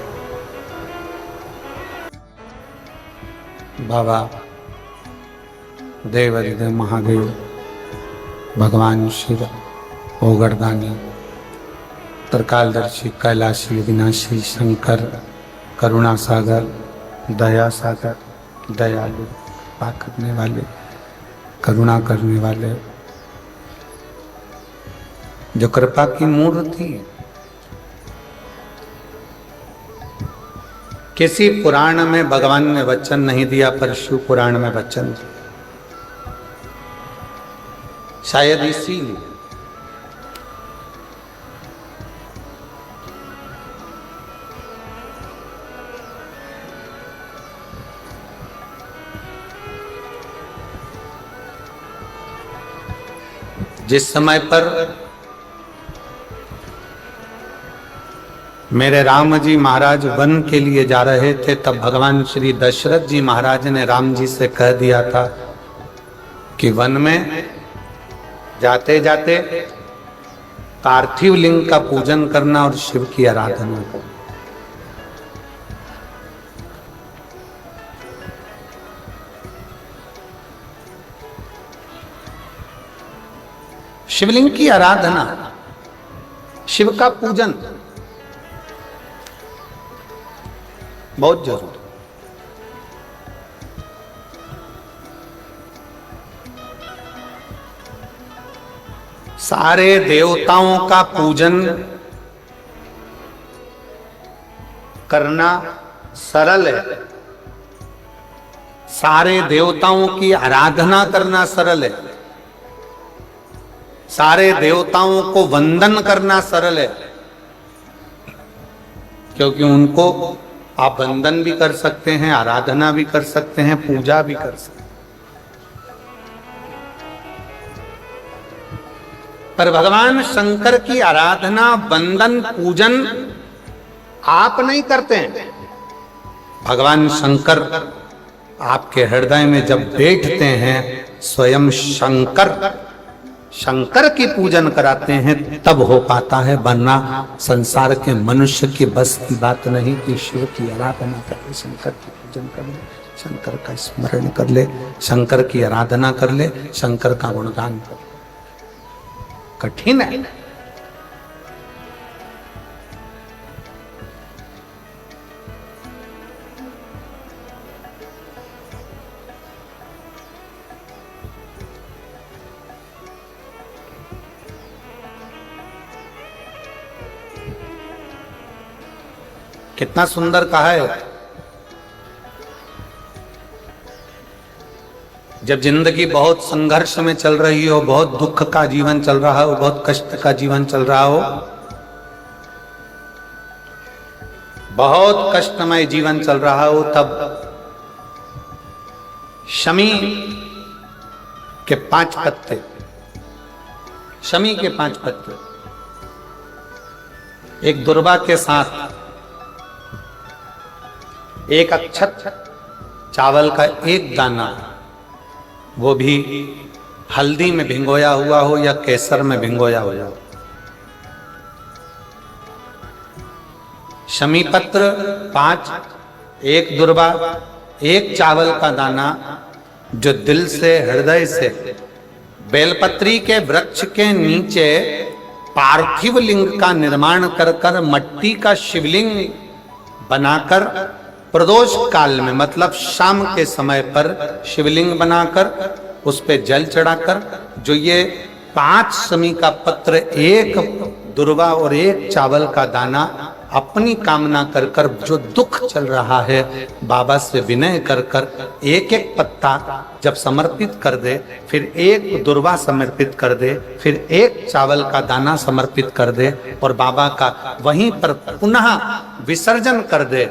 बाबा देवाधिदेव महादेव भगवान शिव ओगरदानी त्रिकालदर्शी कैलाशी विनाशी शंकर करुणा सागर दया सागर दयालु कृपा करने वाले करुणा करने वाले जो कृपा की मूर्ति है। किसी पुराण में भगवान ने वचन नहीं दिया पर शिव पुराण में वचन दिया, शायद इसीलिए जिस समय पर मेरे राम जी महाराज वन के लिए जा रहे थे तब भगवान श्री दशरथ जी महाराज ने राम जी से कह दिया था कि वन में जाते जाते पार्थिव लिंग का पूजन करना और शिव की आराधना करना। शिवलिंग की आराधना, शिव का पूजन बहुत जरूरी। सारे देवताओं का पूजन करना सरल है, सारे देवताओं की आराधना करना सरल है, सारे देवताओं को वंदन करना सरल है, क्योंकि उनको आप वंदन भी कर सकते हैं, आराधना भी कर सकते हैं, पूजा भी कर सकते हैं। पर भगवान शंकर की आराधना वंदन पूजन आप नहीं करते हैं। भगवान शंकर आपके हृदय में जब बैठते हैं स्वयं शंकर शंकर की पूजन कराते हैं तब हो पाता है, वरना संसार के मनुष्य के बस की बात नहीं कि शिव की आराधना कर ले, शंकर की पूजन कर ले, शंकर का स्मरण कर ले, शंकर की आराधना कर ले, शंकर का गुणगान कर ले। कठिन है। कितना सुंदर कहा है। जब जिंदगी बहुत संघर्ष में चल रही हो, बहुत दुख का जीवन चल रहा हो, बहुत कष्ट का जीवन चल रहा हो, बहुत कष्टमय जीवन चल रहा हो, तब शमी के 5 पत्ते, शमी के 5 पत्ते, एक दुर्वा के साथ एक अक्षत चावल का एक दाना, वो भी हल्दी में भिंगोया हुआ हो या केसर में भिंगोया हुआ हो, शमी पत्र 5, एक दुर्वा, एक चावल का दाना, जो दिल से हृदय से बेलपत्री के वृक्ष के नीचे पार्थिव लिंग का निर्माण कर कर मट्टी का शिवलिंग बनाकर प्रदोष काल में, मतलब शाम के समय पर शिवलिंग बनाकर उस पे जल चढ़ाकर, जो ये 5 शमी का पत्र, एक दुर्वा और एक चावल का दाना अपनी कामना कर कर जो दुख चल रहा है बाबा से विनय कर कर एक एक पत्ता जब समर्पित कर दे, फिर एक दुर्वा समर्पित कर दे, फिर एक चावल का दाना समर्पित कर दे और बाबा का वहीं पर पुनः विसर्जन कर दे,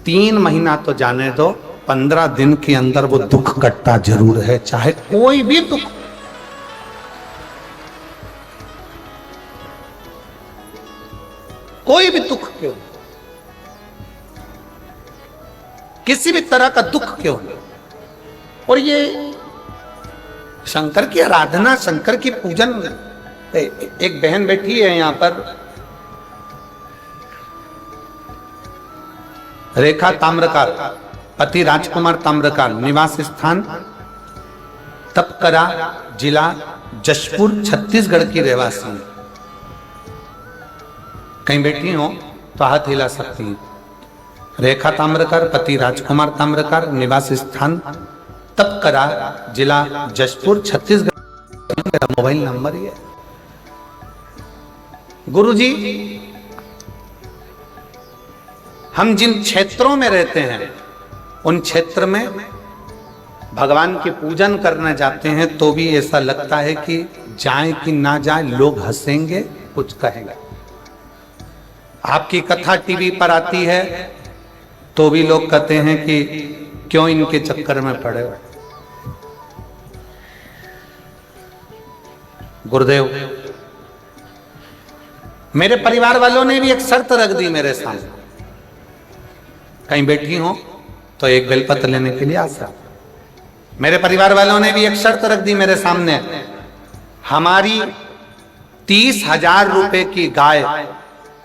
3 महीना तो जाने दो, 15 दिन के अंदर वो दुख कटता जरूर है, चाहे कोई भी दुख। कोई भी दुख क्यों, किसी भी तरह का दुख क्यों। और ये शंकर की आराधना, शंकर की पूजन। एक बहन बैठी है यहां पर, रेखा ताम्रकार, पति राजकुमार ताम्रकार, निवास स्थान तपकरा, जिला जशपुर, छत्तीसगढ़ की रहवासी। कहीं बैठी हो तो हाथ हिला सकती है। रेखा ताम्रकार, पति राजकुमार ताम्रकार, निवास स्थान तपकरा, जिला जशपुर, छत्तीसगढ़। मेरा मोबाइल नंबर ही है। गुरुजी, हम जिन क्षेत्रों में रहते हैं उन क्षेत्र में भगवान की पूजन करने जाते हैं तो भी ऐसा लगता है कि जाए कि ना जाए, लोग हंसेंगे, कुछ कहेंगे। आपकी कथा टीवी पर आती है तो भी लोग कहते हैं कि क्यों इनके चक्कर में पड़े हो। गुरुदेव, मेरे परिवार वालों ने भी एक शर्त रख दी मेरे सामने, कहीं बैठी हो तो एक बेलपत्र लेने के लिए आ सकते। मेरे परिवार वालों ने भी एक शर्त रख दी मेरे सामने, हमारी 30,000 रुपए की गाय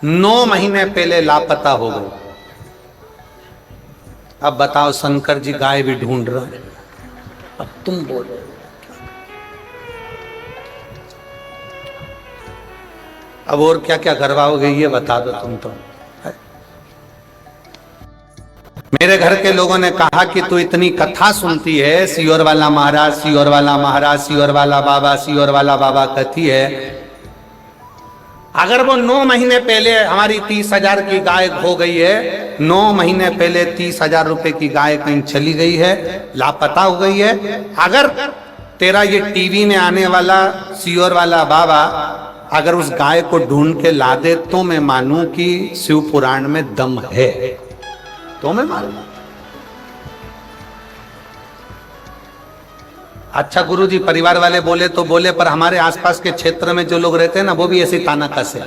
9 महीने पहले लापता हो गई। अब बताओ, शंकर जी गाय भी ढूंढ रहे हैं, अब तुम बोल रहे हो। अब और क्या क्या करवाओगे ये बता दो तुम तो। मेरे घर के लोगों ने कहा कि तू इतनी कथा सुनती है, सियोर वाला महाराज, सियोर वाला महाराज, सियोर वाला बाबा, सियोर वाला बाबा कहती है, अगर वो 9 महीने पहले हमारी 30,000 की गाय खो गई है, 9 महीने पहले 30,000 रुपए की गाय कहीं चली गई है, लापता हो गई है, अगर तेरा ये टीवी में आने वाला सियोर वाला बाबा अगर उस गाय को ढूंढ के ला दे तो मैं मानूं कि शिव पुराण में दम है, तो मैं मानूं। अच्छा गुरुजी, परिवार वाले बोले तो बोले, पर हमारे आसपास के क्षेत्र में जो लोग रहते हैं ना, वो भी ऐसी ताना कसे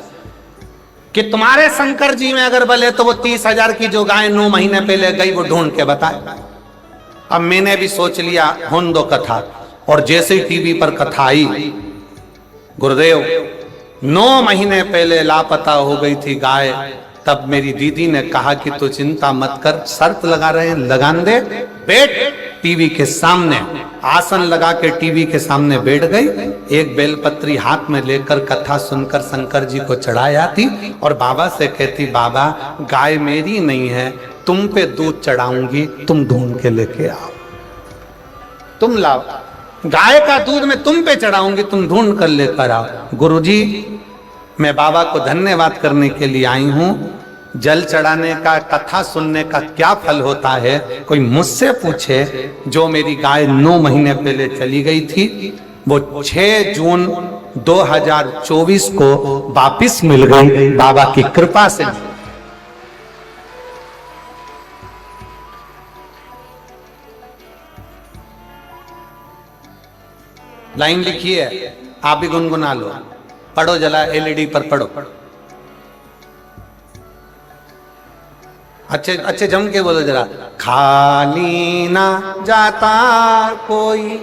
कि तुम्हारे शंकर जी में अगर बोले तो वो 30,000 की जो गाय 9 महीने पहले गई वो ढूंढ के बताए। अब मैंने भी सोच लिया होन दो कथा, और जैसे ही टीवी पर कथा आई, गुरुदेव 9 महीने पहले लापता हो गई थी गाय, तब मेरी दीदी ने कहा कि तू चिंता मत कर, शर्त लगा रहे हैं, लगान दे, बैठ टीवी के सामने, आसन लगा के टीवी के सामने बैठ गई, एक बेलपत्री हाथ में लेकर कथा सुनकर शंकर जी को चढ़ाया थी और बाबा से कहती, बाबा गाय मेरी नहीं है, तुम पे दूध चढ़ाऊंगी, तुम ढूंढ के लेके आओ, तुम लाओ, गाय का दूध मैं तुम पे चढ़ाऊंगी, तुम ढूंढ कर लेकर आओ। गुरुजी, मैं बाबा को धन्यवाद करने के लिए आई हूं। जल चढ़ाने का, कथा सुनने का क्या फल होता है, कोई मुझसे पूछे। जो मेरी गाय 9 महीने पहले चली गई थी वो 6 जून 2024 को वापिस मिल गई बाबा की कृपा से। लाइन लिखी है, आप भी गुनगुना लो, पढ़ो जला, एलईडी पर पढ़ो। अच्छे अच्छे जम के बोलो जरा। खाली ना जाता कोई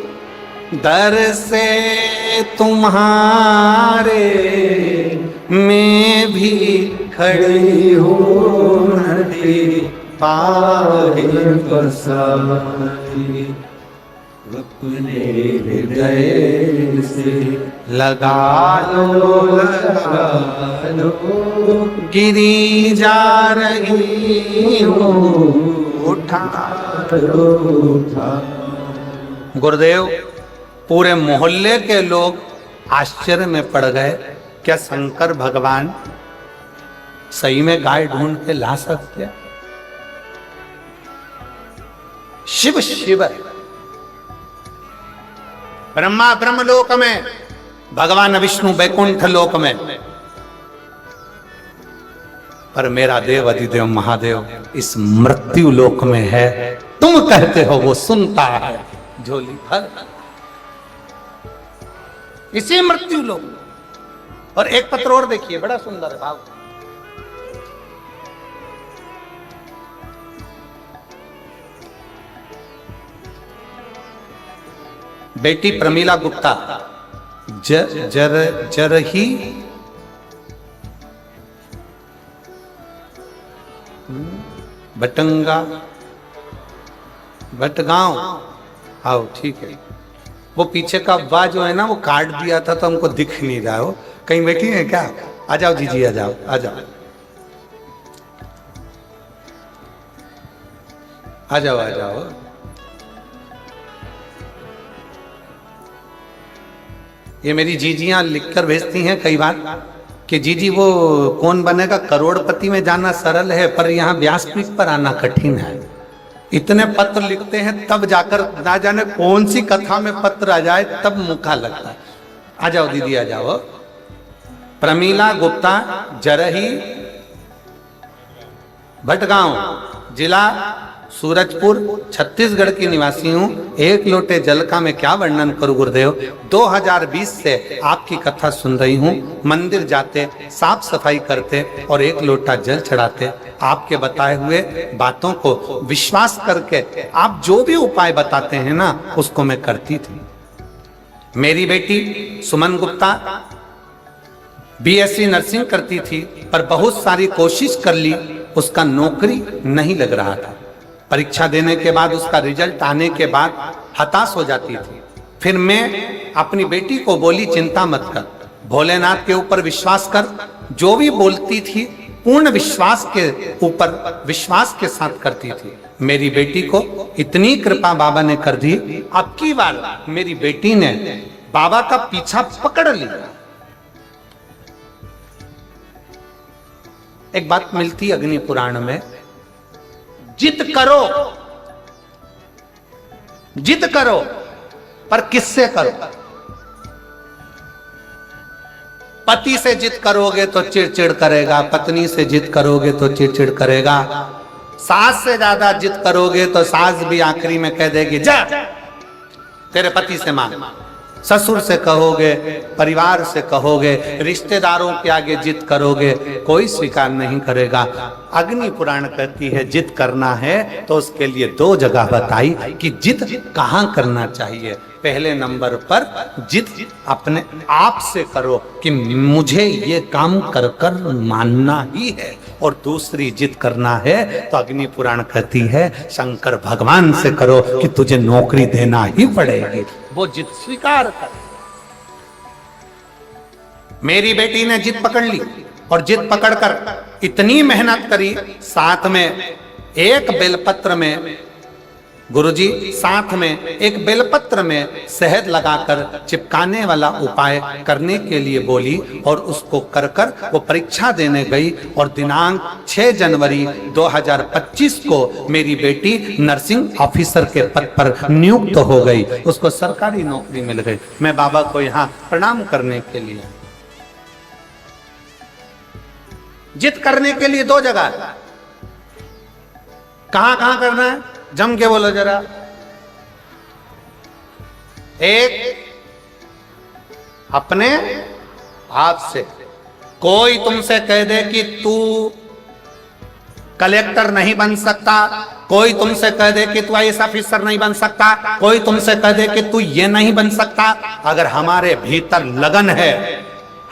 दर से तुम्हारे, मैं भी खड़ी हूँ नदी पार बसाई, अपने हृदय से लगा लो गिरी जा रही हूँ, उठा उठा। गुरुदेव, पूरे मोहल्ले के लोग आश्चर्य में पड़ गए, क्या शंकर भगवान सही में गाय ढूंढ के ला सकते हैं? शिव शिव ब्रह्मा ब्रह्मलोक में, भगवान विष्णु बैकुंठ लोक में, पर मेरा देव अधिदेव महादेव इस मृत्यु लोक में है। तुम कहते हो वो सुनता है झोली भर, इसी मृत्यु लोक में। और एक पत्र और देखिए, बड़ा सुंदर भाव। बेटी प्रमीला गुप्ता जर ही बटंगा बटगांव, आओ ठीक है। वो पीछे का वाह जो है ना, वो काट दिया था तो हमको दिख नहीं रहा हो। कहीं बैठी है क्या? आ जाओ जीजी, आ जाओ आ जाओ आ जाओ आ जाओ। ये मेरी जीजियां लिखकर भेजती हैं कई बार कि जीजी वो कौन बनेगा करोड़पति में जाना सरल है, पर यहाँ व्यासपीठ पर आना कठिन है। इतने पत्र लिखते हैं तब जाकर ना जाने कौन सी कथा में पत्र आ जाए तब मुखा लगता है। आ जाओ दीदी आ जाओ। प्रमीला गुप्ता जरही भटगांव, जिला सूरजपुर, छत्तीसगढ़ की निवासी हूँ। एक लोटे जल का मैं क्या वर्णन करूं गुरुदेव। 2020 से आपकी कथा सुन रही हूँ। मंदिर जाते, साफ सफाई करते और एक लोटा जल चढ़ाते, आपके बताए हुए बातों को विश्वास करके आप जो भी उपाय बताते हैं ना, उसको मैं करती थी। मेरी बेटी सुमन गुप्ता BSc नर्सिंग करती थी, पर बहुत सारी कोशिश कर ली, उसका नौकरी नहीं लग रहा था। परीक्षा देने के बाद उसका रिजल्ट आने के बाद हताश हो जाती थी। फिर मैं अपनी बेटी को बोली चिंता मत कर, भोलेनाथ के ऊपर विश्वास कर। जो भी बोलती थी पूर्ण विश्वास के ऊपर विश्वास के साथ करती थी। मेरी बेटी को इतनी कृपा बाबा ने कर दी, अब की बार मेरी बेटी ने बाबा का पीछा पकड़ लिया। एक बात मिलती अग्नि पुराण में, जिद करो, जिद करो, पर किससे करो। पति से जिद करोगे तो चिड़चिड़ करेगा, पत्नी से जिद करोगे तो चिड़चिड़ करेगा, सास से ज्यादा जिद करोगे तो सास भी आखिरी में कह देगी जा तेरे पति से मांग। ससुर से कहोगे, परिवार से कहोगे, रिश्तेदारों के आगे जिद करोगे, कोई स्वीकार नहीं करेगा। अग्नि पुराण कहती है जिद करना है तो उसके लिए 2 जगह बताई कि जिद कहाँ करना चाहिए। पहले नंबर पर जिद अपने आप से करो कि मुझे ये काम कर कर मानना ही है, और दूसरी जिद करना है तो अग्नि पुराण कहती है शंकर भगवान से करो कि तुझे नौकरी देना ही पड़ेगी। वो जिद स्वीकार कर। मेरी बेटी ने जिद पकड़ ली और जिद पकड़कर इतनी मेहनत करी। साथ में एक बेलपत्र में, गुरुजी साथ में एक बेलपत्र में शहद लगाकर चिपकाने वाला उपाय करने के लिए बोली, और उसको कर कर वो परीक्षा देने गई। और दिनांक 6 जनवरी 2025 को मेरी बेटी नर्सिंग ऑफिसर के पद पर नियुक्त हो गई, उसको सरकारी नौकरी मिल गई। मैं बाबा को यहाँ प्रणाम करने के लिए, जिद करने के लिए 2 जगह, कहां कहां करना है जम के बोलो जरा। एक अपने आप से, कोई तुमसे कह दे कि तू कलेक्टर नहीं बन सकता, कोई तुमसे कह दे कि तू IAS ऑफिसर नहीं बन सकता, कोई तुमसे कह दे कि तू ये नहीं बन सकता, अगर हमारे भीतर लगन है,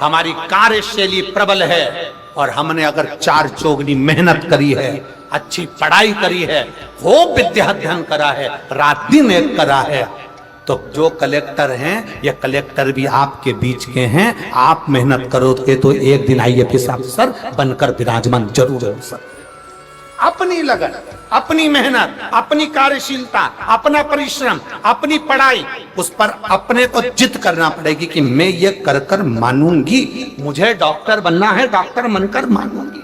हमारी कार्यशैली प्रबल है, और हमने अगर 4 चौगनी मेहनत करी है, अच्छी पढ़ाई करी है, खूब विद्या अध्ययन करा है, रात दिन एक करा है, तो जो कलेक्टर हैं ये कलेक्टर भी आपके बीच के हैं। आप मेहनत करोगे तो एक दिन IAS अफसर बनकर विराजमान जरूर हो सकते। अपनी लगन, अपनी मेहनत, अपनी कार्यशीलता, अपना परिश्रम, अपनी पढ़ाई, उस पर अपने को जिद करना पड़ेगी कि मैं ये कर कर मानूंगी, मुझे डॉक्टर बनना है, डॉक्टर बनकर मानूंगी।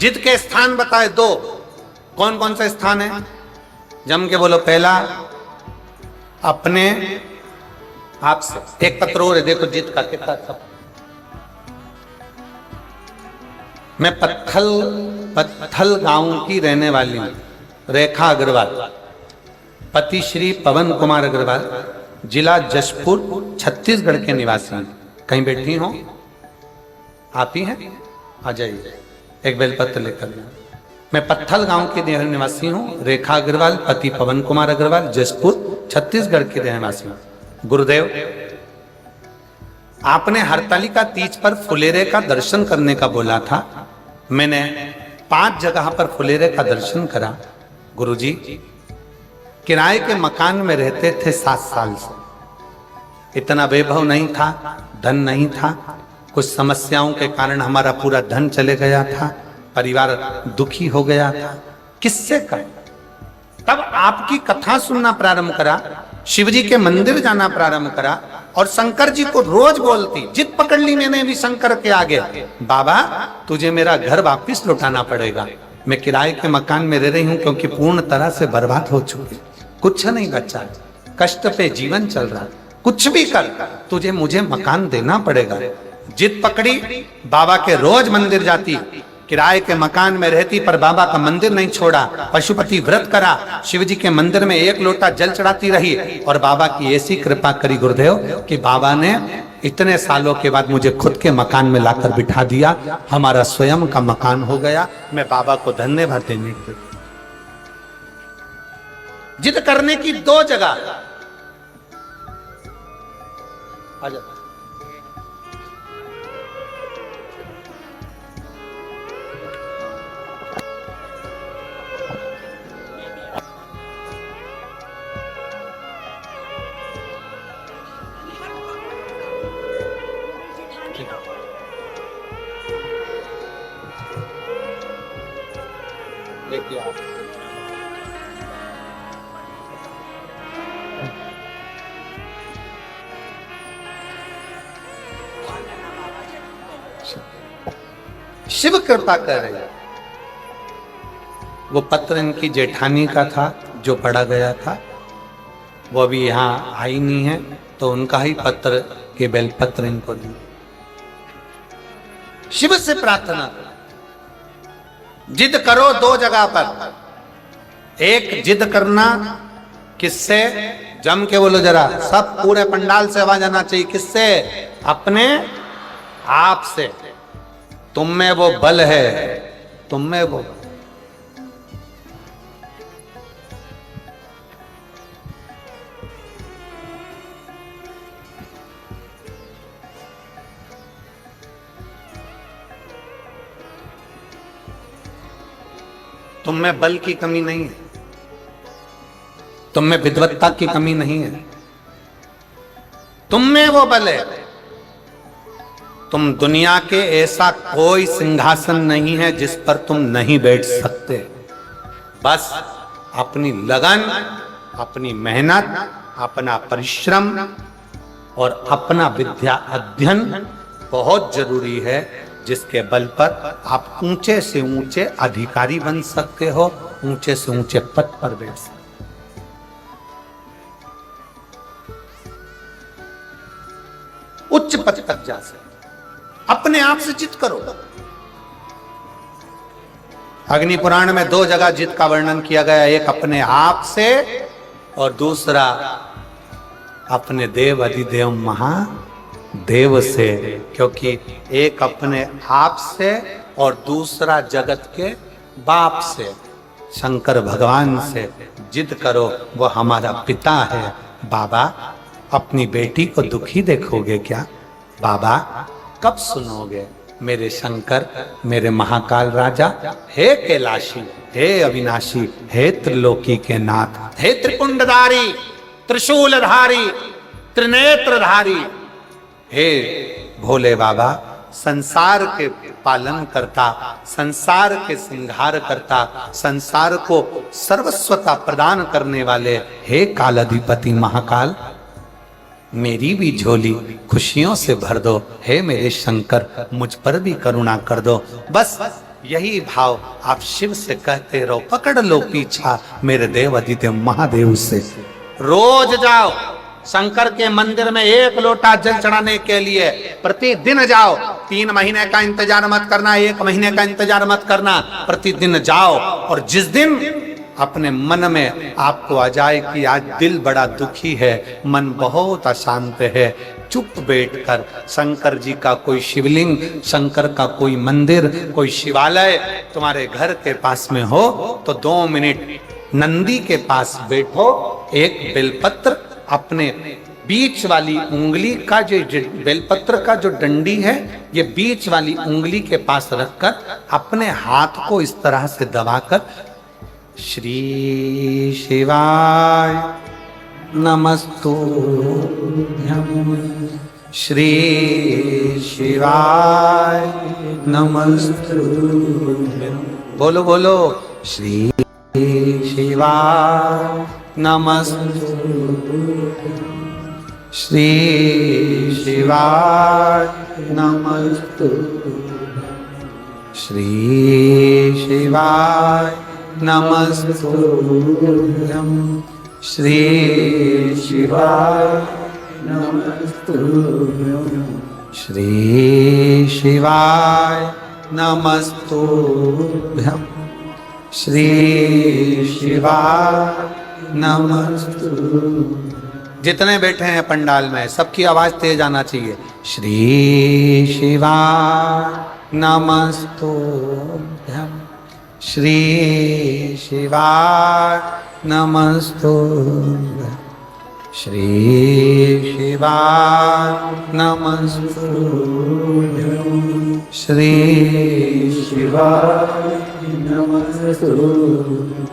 जिद के स्थान बताए दो। कौन कौन सा स्थान है? जम के बोलो। पहला अपने आप से। एक पत्र और है, देखो जिद का कितना सब। मैं पत्थल गांव की रहने वाली हूं, रेखा अग्रवाल, पति श्री पवन कुमार अग्रवाल, जिला जशपुर छत्तीसगढ़ के निवासी हैं। कहीं बैठी हो? आप ही हैं? आ जाइए, एक बेलपत्र लेकर। मैं पत्थल गांव के निवासी हूं, रेखा अग्रवाल, पति पवन कुमार अग्रवाल, जशपुर छत्तीसगढ़ के निवासी हूं। गुरुदेव, आपने हरतालिका तीज पर फुलेरे का दर्शन करने का बोला था। मैंने 5 जगह पर फुलेरे का दर्शन करा। गुरुजी, किराए के मकान में रहते थे 7 साल से। इतना वैभव नहीं था, धन नहीं था। कुछ समस्याओं के कारण हमारा पूरा धन चले गया था, परिवार दुखी हो गया था। किससे कर? तब आपकी कथा सुनना प्रारंभ करा, शिवजी के मंदिर जाना प्रारंभ करा और शंकर जी को रोज बोलती। जिद पकड़ ली मैंने भी शंकर के आगे, बाबा तुझे मेरा घर वापिस लौटाना पड़ेगा। मैं किराए के मकान में रह रही हूं क्योंकि पूर्ण तरह से बर्बाद हो चुकी, कुछ नहीं बचा, कष्ट पे जीवन चल रहा। कुछ भी कर, तुझे मुझे मकान देना पड़ेगा। जिद पकड़ी, बाबा के रोज मंदिर जाती, किराए के मकान में रहती पर बाबा का मंदिर नहीं छोड़ा। पशुपति व्रत करा, शिवजी के मंदिर में 1 लोटा जल चढ़ाती रही और बाबा की ऐसी कृपा करी गुरुदेव कि बाबा ने इतने सालों के बाद मुझे खुद के मकान में लाकर बिठा दिया। हमारा स्वयं का मकान हो गया। मैं बाबा को धन्यवाद देने के। जिद करने की 2 जगह। आ जाओ। देखिए आप, शिव कृपा कर रहे हैं। वो पत्र इनकी जेठानी का था जो पढ़ा गया था, वो अभी यहाँ आई नहीं है, तो उनका ही पत्र के बेलपत्र इनको दी। शिव से प्रार्थना, जिद करो 2 जगह पर। एक जिद करना किससे? जम के बोलो जरा, सब पूरे पंडाल से आवाज आना चाहिए। किससे? अपने आप से। तुम में वो बल है, तुम में वो। तुम में बल की कमी नहीं है, तुम में विद्वत्ता की कमी नहीं है, तुम में वो बल है। तुम दुनिया के ऐसा कोई सिंहासन नहीं है जिस पर तुम नहीं बैठ सकते। बस अपनी लगन, अपनी मेहनत, अपना परिश्रम और अपना विद्या अध्ययन बहुत जरूरी है, जिसके बल पर आप ऊंचे से ऊंचे अधिकारी बन सकते हो, ऊंचे से ऊंचे पद पर बैठ सकते हो। उच्च पद तक जा सकते। अपने आप से जिद करो। अग्नि पुराण में 2 जगह जिद का वर्णन किया गया, एक अपने आप से और दूसरा अपने देव अधिदेव महादेव से। क्योंकि एक अपने आप से और दूसरा जगत के बाप से, शंकर भगवान से जिद करो। वो हमारा पिता है। बाबा, अपनी बेटी को दुखी देखोगे क्या? बाबा, कब सुनोगे? मेरे शंकर, मेरे महाकाल राजा, हे कैलाशी, हे अविनाशी, हे त्रिलोकी के नाथ, हे त्रिपुंडधारी, त्रिशूलधारी, त्रिनेत्रधारी, हे भोले बाबा, संसार के पालन करता, संसार के सिंगार करता, संसार को सर्वस्वता प्रदान करने वाले, हे कालाधिपति महाकाल, मेरी भी झोली खुशियों से भर दो। हे मेरे शंकर, मुझ पर भी करुणा कर दो। बस यही भाव आप शिव से कहते रहो, पकड़ लो पीछा मेरे देव आदित्य महादेव से। रोज जाओ शंकर के मंदिर में 1 लोटा जल चढ़ाने के लिए, प्रतिदिन जाओ। 3 महीने का इंतजार मत करना, 1 महीने का इंतजार मत करना, प्रतिदिन जाओ। और जिस दिन अपने मन में आपको आ जाए कि आज दिल बड़ा दुखी है, मन बहुत अशांत है, चुप बैठकर शंकर जी का कोई शिवलिंग, शंकर का कोई मंदिर, कोई शिवालय तुम्हारे घर के पास में हो तो 2 मिनट नंदी के पास बैठो, एक बेलपत्र अपने बीच वाली उंगली का, जो बेलपत्र का जो डंडी है, ये बीच वाली उंगली के पास रखकर अपने हाथ को इस तरह से दबाकर श्री शिवाय नमस्तुभ्यं, श्री शिवाय नमस्तुभ्यं, बोलो बोलो श्री शिवाय नमस्तुभ्यं, श्री शिवाय नमस्तुभ्यं, श्री शिवाय नमस्तुभ्यं, श्री शिवाय नमस्तुभ्यं, श्री शिवाय नमस्तुभ्यं, श्री शिवाय नमस्तुभ्यं। जितने बैठे हैं पंडाल में सबकी आवाज तेज आना चाहिए। श्री शिवाय नमस्तुभ्यं, श्री शिवाय नमस्तुभ्यं, श्री शिवाय नमस्तुभ्यं, श्री शिवाय नमस्तुभ्यं।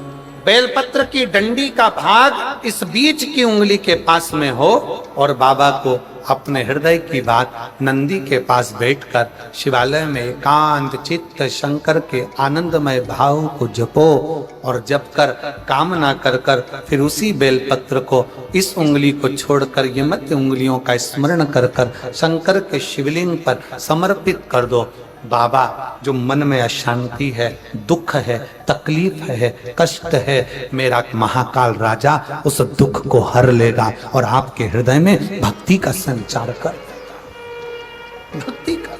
बेलपत्र की डंडी का भाग इस बीच की उंगली के पास में हो और बाबा को अपने हृदय की बात नंदी के पास बैठकर शिवालय में एकांत चित्त शंकर के आनंदमय भाव को जपो। और जप कर कामना कर कर फिर उसी बेलपत्र को इस उंगली को छोड़कर ये मध्य उंगलियों का स्मरण कर कर शंकर के शिवलिंग पर समर्पित कर दो। बाबा, जो मन में अशांति है, दुख है, तकलीफ है, कष्ट है, मेरा महाकाल राजा उस दुख को हर लेगा और आपके हृदय में भक्ति का संचार कर, भक्ति का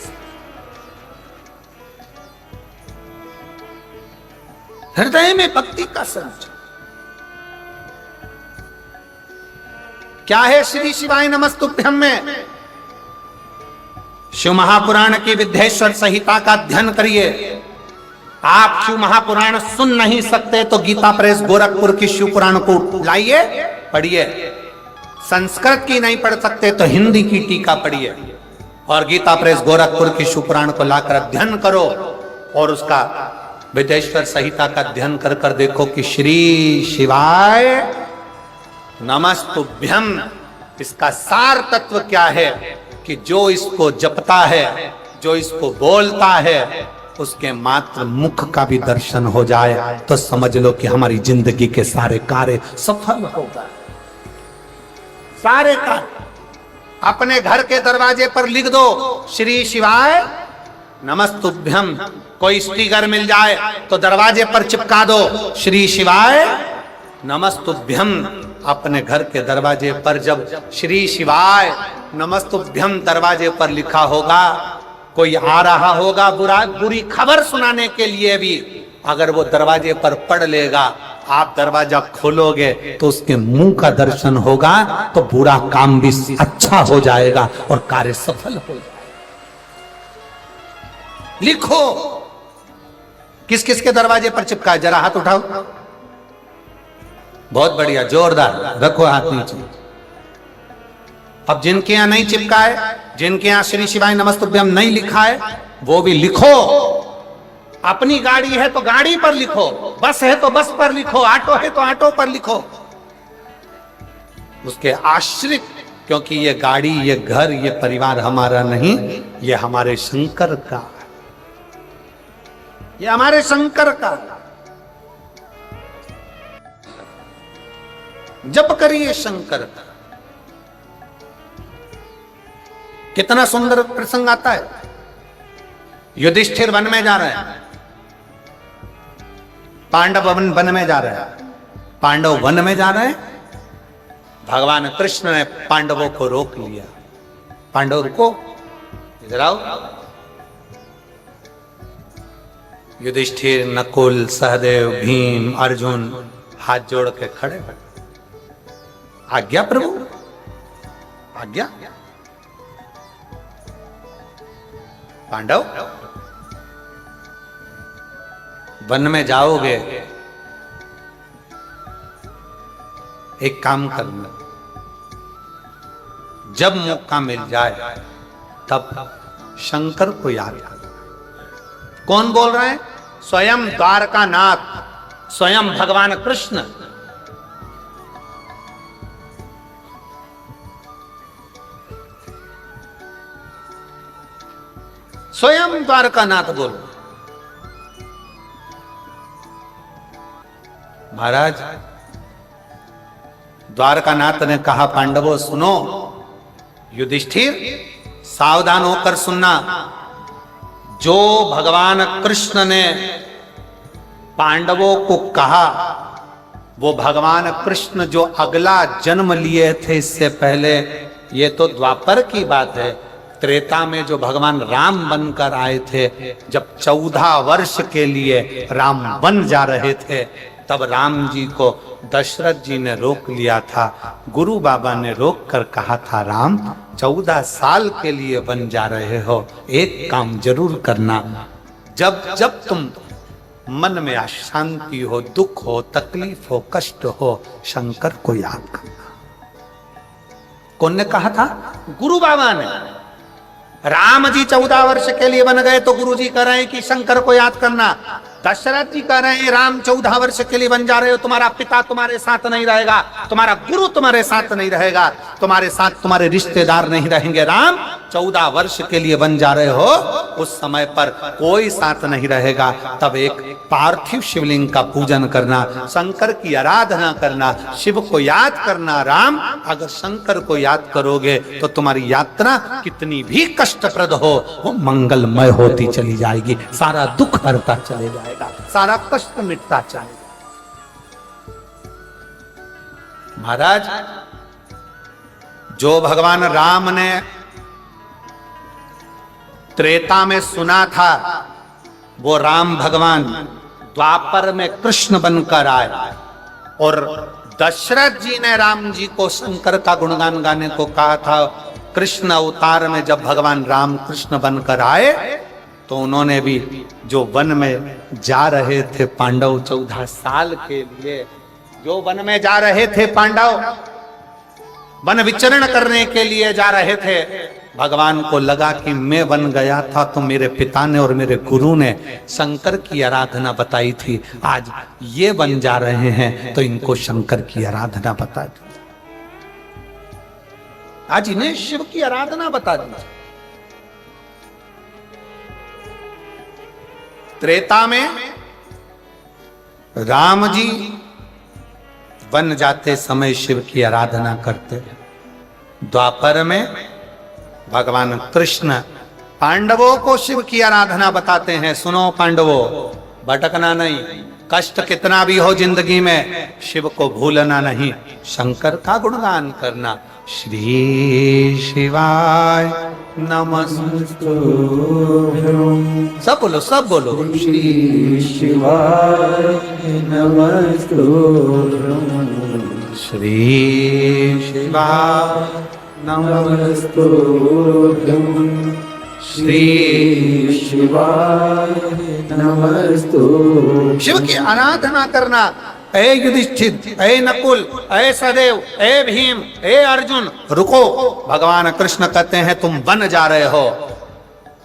हृदय में भक्ति का संचार। क्या है श्री शिवाय नमस्तुभ्यं में? शिव महापुराण की विद्येश्वर संहिता का अध्ययन करिए। आप शिव महापुराण सुन नहीं सकते तो गीता प्रेस गोरखपुर की शिव पुराण को लाइए, पढ़िए। संस्कृत की नहीं पढ़ सकते तो हिंदी की टीका पढ़िए और गीता प्रेस गोरखपुर की शिव पुराण को लाकर अध्ययन करो और उसका विद्येश्वर संहिता का अध्ययन कर कर देखो कि श्री शिवाय नमस्तुभ्यं इसका सार तत्व क्या है कि जो इसको जपता है, जो इसको बोलता है, उसके मात्र मुख का भी दर्शन हो जाए तो समझ लो कि हमारी जिंदगी के सारे कार्य सफल हो गए। सारे कार्य अपने घर के दरवाजे पर लिख दो श्री शिवाय नमस्तुभ्यं। कोई स्टिकर मिल जाए तो दरवाजे पर चिपका दो श्री शिवाय नमस्तुभ्यं। अपने घर के दरवाजे पर जब श्री शिवाय नमस्तुभ्यं दरवाजे पर लिखा होगा, कोई आ रहा होगा बुरी खबर सुनाने के लिए भी, अगर वो दरवाजे पर पढ़ लेगा, आप दरवाजा खोलोगे तो उसके मुंह का दर्शन होगा तो बुरा काम भी अच्छा हो जाएगा और कार्य सफल हो जाएगा। लिखो किस किस के दरवाजे पर चिपका है, जरा हाथ उठाओ। बहुत बढ़िया, जोरदार, रखो हाथ नीचे। अब जिनके यहां नहीं चिपका है, जिनके यहां श्री शिवाय नमस्तुभ्यं नहीं लिखा है, वो भी लिखो। अपनी गाड़ी है तो गाड़ी पर लिखो, बस है तो बस पर लिखो, ऑटो है तो ऑटो पर लिखो। उसके आश्रित, क्योंकि ये गाड़ी, ये घर, ये परिवार हमारा नहीं, ये हमारे शंकर का, ये हमारे शंकर का। जप करिए शंकर का। कितना सुंदर प्रसंग आता है। युधिष्ठिर वन में जा रहे हैं, पांडव वन में जा रहे हैं, पांडव वन में जा रहे हैं। भगवान कृष्ण ने पांडवों को रोक लिया। पांडव रुको, इधर आओ। युधिष्ठिर, नकुल, सहदेव, भीम, अर्जुन हाथ जोड़ के खड़े। आज्ञा प्रभु, आज्ञा। पांडव वन में जाओगे, एक काम करना, जब मौका मिल जाए तब शंकर को याद करना। कौन बोल रहे हैं? स्वयं द्वारकानाथ, स्वयं भगवान कृष्ण। स्वयं द्वारकानाथ बोल। महाराज, द्वारकानाथ ने कहा, पांडवों सुनो, युधिष्ठिर सावधान होकर सुनना। जो भगवान कृष्ण ने पांडवों को कहा, वो भगवान कृष्ण जो अगला जन्म लिए थे इससे पहले, ये तो द्वापर की बात है। त्रेता में जो भगवान राम बनकर आए थे, जब 14 वर्ष के लिए राम बन जा रहे थे, तब राम जी को दशरथ जी ने रोक लिया था। गुरु बाबा ने रोक कर कहा था, राम 14 साल के लिए बन जा रहे हो, एक काम जरूर करना, जब जब तुम मन में अशांति हो, दुख हो, तकलीफ हो, कष्ट हो, शंकर को याद करना। कौन ने कहा था? गुरु बाबा ने। राम जी 14 वर्ष के लिए बन गए तो गुरु जी कह रहे हैं कि शंकर को याद करना। दशरथ जी कह रहे हैं, राम 14 वर्ष के लिए बन जा रहे हो, तुम्हारा पिता तुम्हारे साथ नहीं रहेगा, तुम्हारा गुरु तुम्हारे साथ नहीं रहेगा, तुम्हारे साथ तुम्हारे रिश्तेदार नहीं रहेंगे। राम 14 वर्ष के लिए बन जा रहे हो, उस समय पर कोई साथ नहीं रहेगा। तब एक पार्थिव शिवलिंग का पूजन करना, शंकर की आराधना करना, शिव को याद करना। राम, अगर शंकर को याद करोगे तो तुम्हारी यात्रा कितनी भी कष्टप्रद हो, वो मंगलमय होती चली जाएगी, सारा दुख हरता चले जाएगा, सारा कष्ट मिटता चलेगा। महाराज, जो भगवान राम ने त्रेता में सुना था, वो राम भगवान द्वापर में कृष्ण बनकर आए। और दशरथ जी ने राम जी को शंकर का गुणगान गाने को कहा था। कृष्ण अवतार में जब भगवान राम कृष्ण बनकर आए, तो उन्होंने भी जो वन में जा रहे थे पांडव 14 साल के लिए, जो वन में जा रहे थे पांडव, वन विचरण करने के लिए जा रहे थे, भगवान को लगा कि मैं बन गया था तो मेरे पिता ने और मेरे गुरु ने शंकर की आराधना बताई थी, आज ये बन जा रहे हैं तो इनको शंकर की आराधना बता दी, आज इन्हें शिव की आराधना बता दी। त्रेता में राम जी वन जाते समय शिव की आराधना करते, द्वापर में भगवान कृष्ण पांडवों को शिव की आराधना बताते हैं। सुनो पांडवों, भटकना नहीं, कष्ट कितना भी हो जिंदगी में, शिव को भूलना नहीं, शंकर का गुणगान करना। श्री शिवाय नमस्तु। सब बोलो, सब बोलो। श्री शिवाय नमस्तु। श्री शिवाय नमस्तु। श्री शिवाय नमस्तु। शिव की आराधना करना। ए युधिष्ठिर, ए नकुल, ए सहदेव, ए भीम, ए अर्जुन, रुको। भगवान कृष्ण कहते हैं तुम बन जा रहे हो।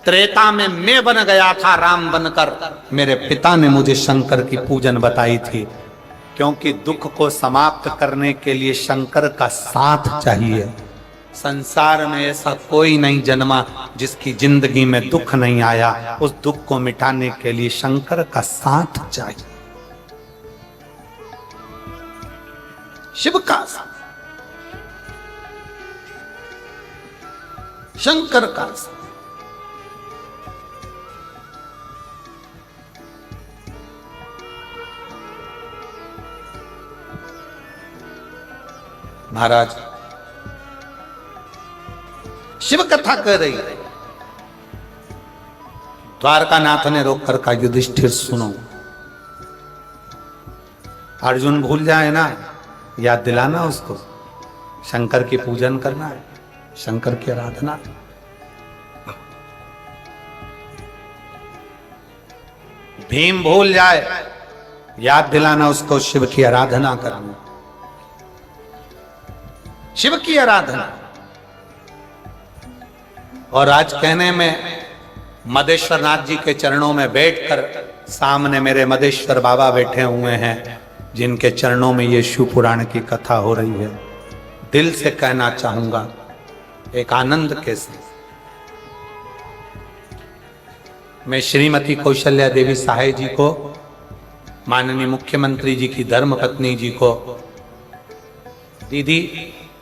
त्रेता में मैं बन गया था राम बनकर, मेरे पिता ने मुझे शंकर की पूजन बताई थी, क्योंकि दुख को समाप्त करने के लिए शंकर का साथ चाहिए। संसार में ऐसा कोई नहीं जन्मा जिसकी जिंदगी में दुख नहीं आया, उस दुख को मिटाने के लिए शंकर का साथ चाहिए, शिव का साथ, शंकर का साथ। महाराज शिव कथा कर रही है। द्वारकानाथ ने रोक कर कहा, युधिष्ठिर सुनो, अर्जुन भूल जाए ना, याद दिलाना उसको, शंकर की पूजन करना है, शंकर की आराधना। भीम भूल जाए, याद दिलाना उसको शिव की आराधना करना, शिव की आराधना। और आज कहने में मदेश्वर नाथ जी के चरणों में बैठकर, सामने मेरे मदेश्वर बाबा बैठे हुए हैं जिनके चरणों में ये शिव पुराण की कथा हो रही है, दिल से कहना चाहूंगा एक आनंद के साथ, मैं श्रीमती कौशल्या देवी सहाय जी को, माननीय मुख्यमंत्री जी की धर्मपत्नी जी को, दीदी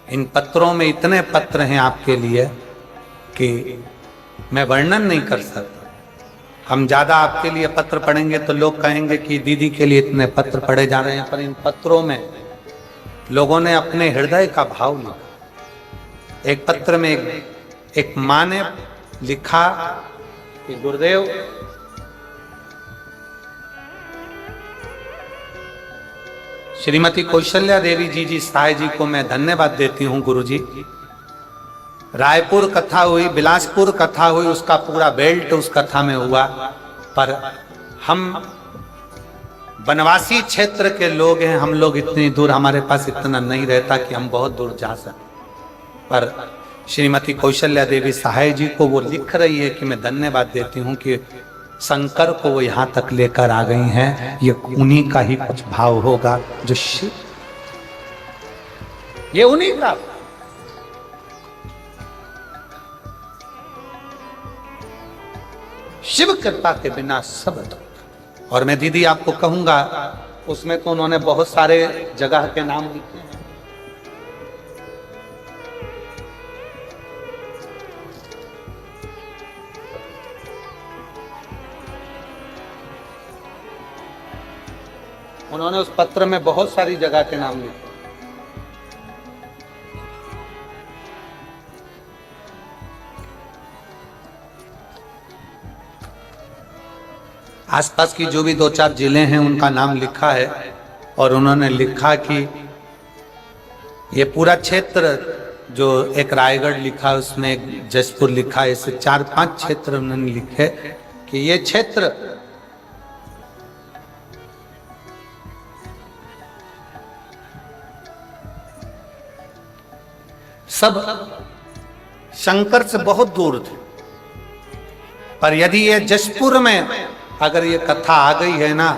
इन पत्रों में इतने पत्र हैं आपके लिए कि मैं वर्णन नहीं कर सकता। हम ज्यादा आपके लिए पत्र पढ़ेंगे तो लोग कहेंगे कि दीदी के लिए इतने पत्र पढ़े जा रहे हैं, पर इन पत्रों में लोगों ने अपने हृदय का भाव लिखा। एक पत्र में एक मां ने लिखा कि गुरुदेव, श्रीमती कौशल्या देवी जी सहाय जी को मैं धन्यवाद देती हूं गुरुजी। रायपुर कथा हुई, बिलासपुर कथा हुई, उसका पूरा बेल्ट उस कथा में हुआ, पर हम वनवासी क्षेत्र के लोग हैं, हम लोग इतनी दूर, हमारे पास इतना नहीं रहता कि हम बहुत दूर जा सकें। पर श्रीमती कौशल्या देवी सहाय जी को वो लिख रही है कि मैं धन्यवाद देती हूँ कि शंकर को वो यहाँ तक लेकर आ गई हैं। ये उन्हीं का ही कुछ भाव होगा जो शिव, ये उन्हीं का। शिव कृपा के बिना सब अधूरा। और मैं दीदी आपको कहूंगा, उसमें तो उन्होंने बहुत सारे जगह के नाम लिखे हैं। उन्होंने उस पत्र में बहुत सारी जगह के नाम लिखे। आसपास की जो भी 2-4 जिले हैं उनका नाम लिखा है, और उन्होंने लिखा कि ये पूरा क्षेत्र, जो एक रायगढ़ लिखा, उसमें एक जसपुर लिखा है, ऐसे 4-5 क्षेत्र उन्होंने लिखे कि ये क्षेत्र सब शंकर से बहुत दूर थे, पर यदि ये जसपुर में अगर ये कथा आ गई है ना,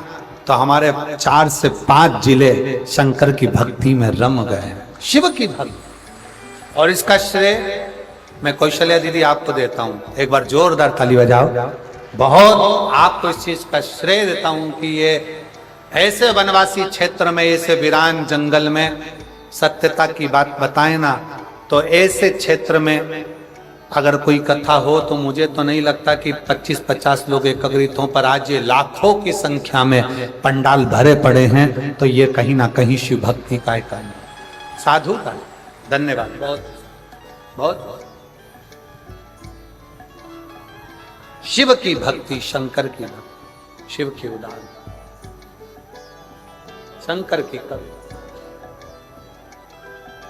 तो हमारे 4 से 5 जिले शंकर की भक्ति में रम गए हैं, शिव की भक्ति। और इसका श्रेय मैं कौशल्या दीदी आपको देता हूं, एक बार जोरदार ताली बजाओ। बहुत आपको इस चीज का श्रेय देता हूं कि ये ऐसे वनवासी क्षेत्र में, ऐसे वीरान जंगल में सत्यता की बात बताए ना, तो ऐसे क्षेत्र में अगर कोई कथा हो तो मुझे तो नहीं लगता कि 25-50 लोग एकत्रित हों, पर आज ये लाखों की संख्या में पंडाल भरे पड़े हैं, तो ये कहीं ना कहीं शिव भक्ति का एक साधु का। धन्यवाद, बहुत बहुत। शिव की भक्ति, शंकर की भक्ति, शिव की उदाहरण, शंकर की कवि।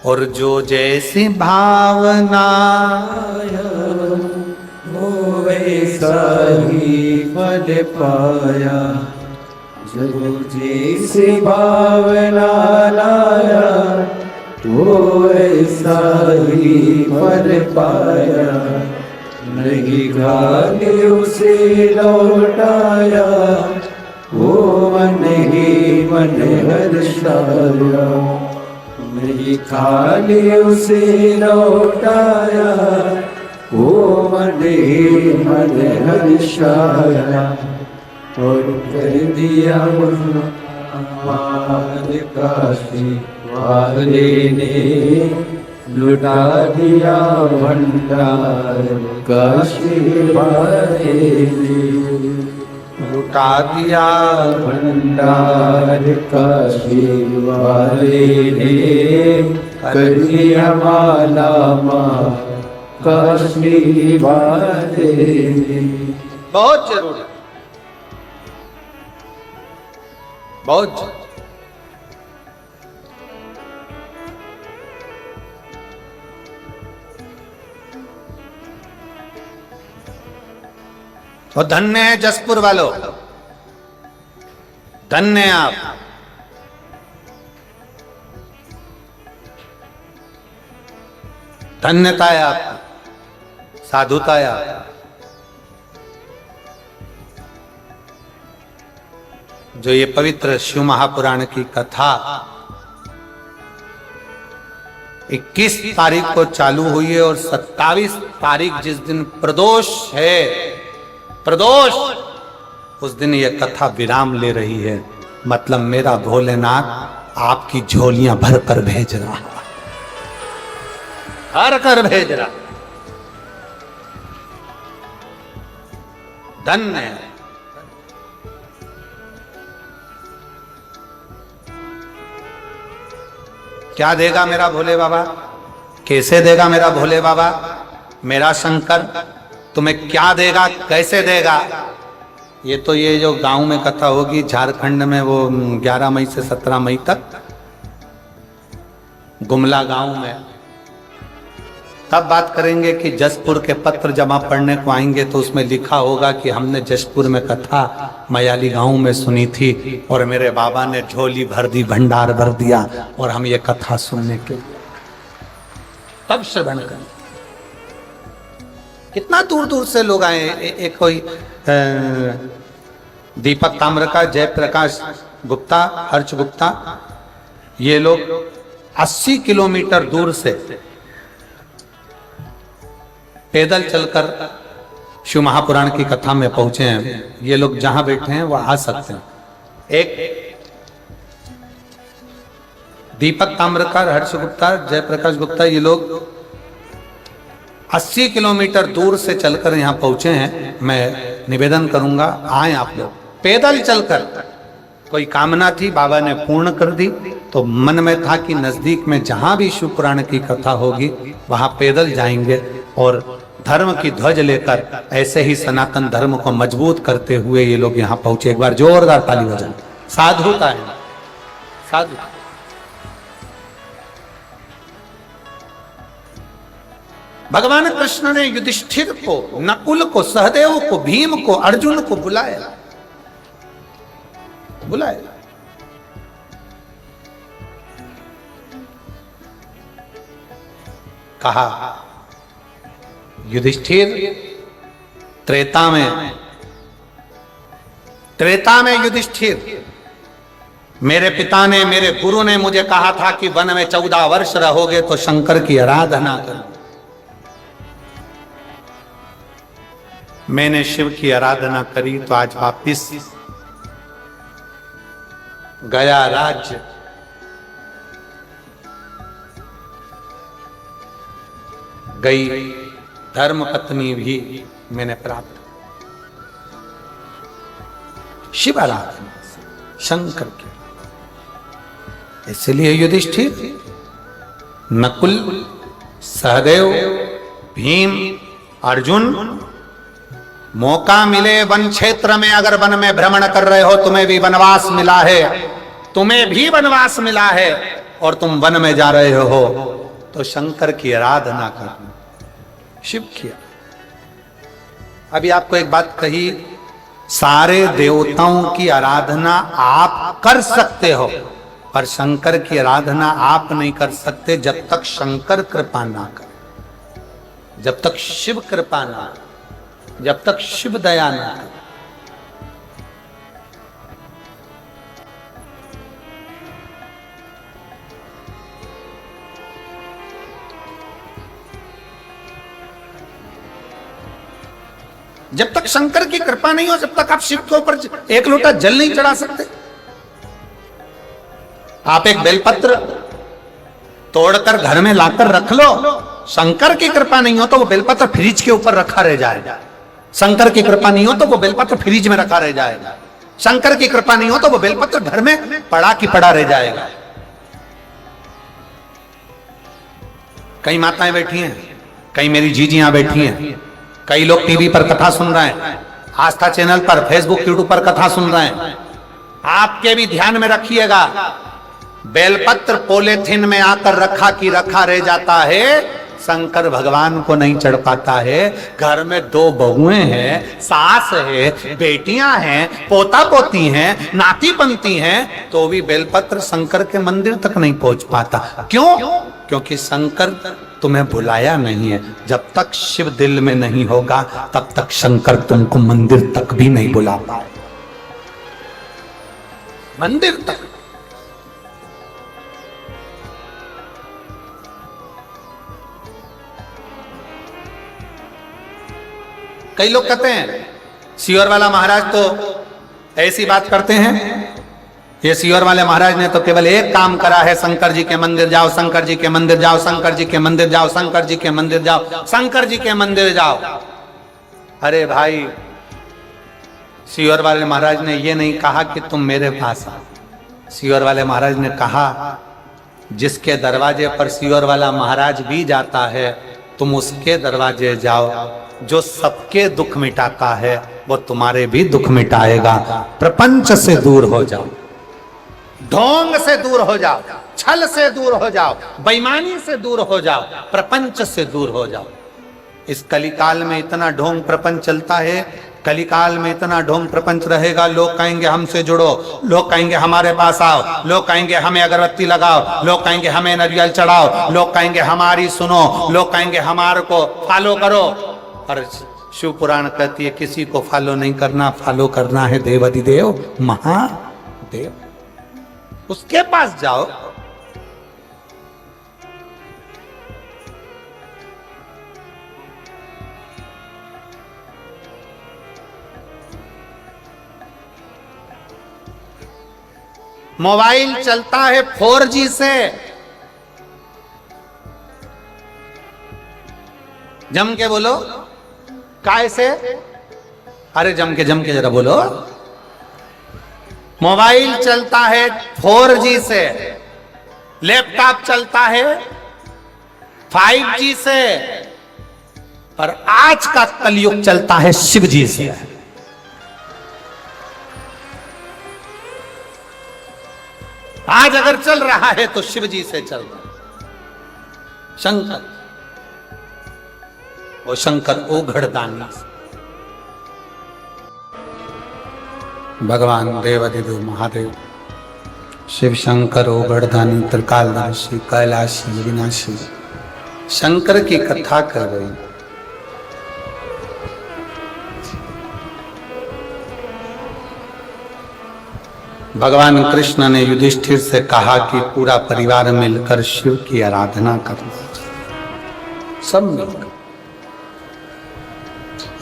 और जो जैसी भावना वो वैसा ही फल पाया, जो जैसी भावना लाया वो वैसा ही फल पाया, नहीं खाली उसे लौटाया वो मन ही मन हर्षाया, नहीं खाली उसे लौटाया वो मन ही मन हर्षाया, और कर दिया मार काशी वाले ने, लुटा दिया भंडार काशी वाले ने, लुटा दिया भंडार काशी वाले ने, करिया माला माँ काशी बरेली। बहुत जरूरी, बहुत जरूरी। और धन्य है जसपुर वालों, धन्य है आप। धन्यता है आपकी, साधुता है आपकी। जो ये पवित्र शिव महापुराण की कथा 21 तारीख को चालू हुई है और 27 तारीख जिस दिन प्रदोष है, प्रदोष, उस दिन यह कथा विराम ले रही है। मतलब मेरा भोलेनाथ आपकी झोलियां भर कर भेज रहा, भर कर भेज रहा। धन्य है। क्या देगा मेरा भोले बाबा, कैसे देगा मेरा भोले बाबा, मेरा शंकर तुम्हें क्या देगा, कैसे देगा? ये तो ये जो गांव में कथा होगी झारखंड में, वो 11 मई से 17 मई तक गुमला गांव में, तब बात करेंगे कि जसपुर के पत्र जमा पढ़ने को आएंगे तो उसमें लिखा होगा कि हमने जसपुर में कथा मयाली गांव में सुनी थी और मेरे बाबा ने झोली भर दी, भंडार भर दिया और हम ये कथा सुनने के तब श्रवण करें। कितना दूर दूर से लोग आए। एक कोई दीपक ताम्रका, जयप्रकाश गुप्ता, हर्ष गुप्ता, ये लोग 80 किलोमीटर दूर से पैदल चलकर शिव महापुराण की कथा में पहुंचे हैं। ये लोग जहां बैठे हैं वह आ सकते हैं। एक दीपक ताम्रकार, हर्ष गुप्ता, जयप्रकाश गुप्ता, ये लोग 80 किलोमीटर दूर से चलकर यहां पहुंचे हैं। मैं निवेदन करूंगा आए आप लोग पैदल चलकर। कोई कामना थी, बाबा ने पूर्ण कर दी, तो मन में था कि नजदीक में जहां भी शिव पुराण की कथा होगी वहां पैदल जाएंगे और धर्म की ध्वज लेकर ऐसे ही सनातन धर्म को मजबूत करते हुए ये लोग यहां पहुंचे। एक बार जोरदार ताली बजाएं। साधुता है, साधु। भगवान कृष्ण ने युधिष्ठिर को, नकुल को, सहदेव को, भीम को, अर्जुन को बुलाया, बुलाया। कहा युधिष्ठिर, त्रेता में युधिष्ठिर, मेरे पिता ने, मेरे गुरु ने मुझे कहा था कि वन में 14 वर्ष रहोगे तो शंकर की आराधना करो। मैंने शिव की आराधना करी तो आज वापिस गया राज्य, गई धर्म पत्नी भी मैंने प्राप्त, शिव आराधना, शंकर की। इसलिए युधिष्ठिर, नकुल, सहदेव, भीम, अर्जुन, मौका मिले वन क्षेत्र में, अगर वन में भ्रमण कर रहे हो, तुम्हें भी वनवास मिला है, तुम्हें भी वनवास मिला है और तुम वन में जा रहे हो, तो शंकर की आराधना करना, शिव किया। अभी आपको एक बात कही, सारे देवताओं की आराधना आप कर सकते हो पर शंकर की आराधना आप नहीं कर सकते जब तक शंकर कृपा ना करे, जब तक शिव कृपा ना करे, जब तक शिव दया ना करे। जब तक शंकर की कृपा नहीं हो, जब तक आप शिव के ऊपर एक लोटा जल नहीं चढ़ा सकते। आप एक बेलपत्र तोड़कर घर में लाकर रख लो, शंकर की कृपा नहीं हो तो वो बेलपत्र फ्रिज के ऊपर रखा रह जाएगा। शंकर की कृपा नहीं हो तो वो बेलपत्र फ्रिज में रखा रह जाएगा। शंकर की कृपा नहीं हो तो वो बेलपत्र घर में पड़ा की पड़ा रह जाएगा। कई माताएं बैठी हैं, कई मेरी जीजियां बैठी हैं, कई लोग टीवी पर कथा सुन रहे हैं, आस्था चैनल पर, फेसबुक, यूट्यूब पर कथा सुन रहे हैं। आपके भी ध्यान में रखिएगा, बेलपत्र पॉलीथिन में आकर रखा की रखा रह जाता है, शंकर भगवान को नहीं चढ़ पाता है। घर में 2 बहुएं हैं, सास है, बेटियां हैं, पोता पोती हैं, नाती पंती हैं, तो भी बेलपत्र शंकर के मंदिर तक नहीं पहुंच पाता। क्यों? क्योंकि शंकर तुम्हें बुलाया नहीं है। जब तक शिव दिल में नहीं होगा तब तक शंकर तुमको मंदिर तक भी नहीं बुला पाए, मंदिर तक। कई लोग कहते हैं सीहोर वाला महाराज तो ऐसी बात करते हैं, ये सीहोर वाले महाराज ने तो केवल एक काम करा है, शंकर जी के मंदिर जाओ, शंकर जी के मंदिर जाओ, शंकर जी के मंदिर जाओ, शंकर जी के मंदिर जाओ, शंकर जी के मंदिर जाओ। अरे भाई, सीहोर वाले महाराज ने ये नहीं कहा कि तुम मेरे पास आओ। सीहोर वाले महाराज ने कहा जिसके दरवाजे पर सीहोर वाला महाराज भी जाता है, तुम उसके दरवाजे जाओ। जो सबके दुख मिटाता है वो तुम्हारे भी दुख मिटाएगा। प्रपंच से दूर हो जाओ, ढोंग से दूर हो जाओ, छल से दूर हो जाओ, बेईमानी से दूर हो जाओ, प्रपंच से दूर हो जाओ। इस कलिकाल में इतना ढोंग प्रपंच चलता है, कलिकाल में इतना ढोंग प्रपंच रहेगा। लोग कहेंगे हमसे जुड़ो, लोग कहेंगे हमारे पास आओ, लोग कहेंगे हमें अगरबत्ती लगाओ, लोग कहेंगे हमें नारियल चढ़ाओ, लोग कहेंगे हमारी सुनो, लोग कहेंगे हमारे को फॉलो करो। और शिव पुराण कहती है किसी को फॉलो नहीं करना, फॉलो करना है देवाधिदेव महादेव, उसके पास जाओ। मोबाइल चलता है 4G से, जम के बोलो, काय से? अरे जम के जरा बोलो। मोबाइल चलता है 4G से, लैपटॉप चलता है 5G से, पर आज का कलयुग चलता है शिव जी से। आज अगर चल रहा है तो शिव जी से चल रहा है। शंकर, वो शंकर ओघड़दानी, भगवान देवाधिदेव महादेव, शिव शंकर ओघड़दानी, त्रिकालदर्शी, कैलाशी, विनाशी, शंकर की कथा कर रही। भगवान कृष्ण ने युधिष्ठिर से कहा कि पूरा परिवार मिलकर शिव की आराधना करना, सब मिलकर।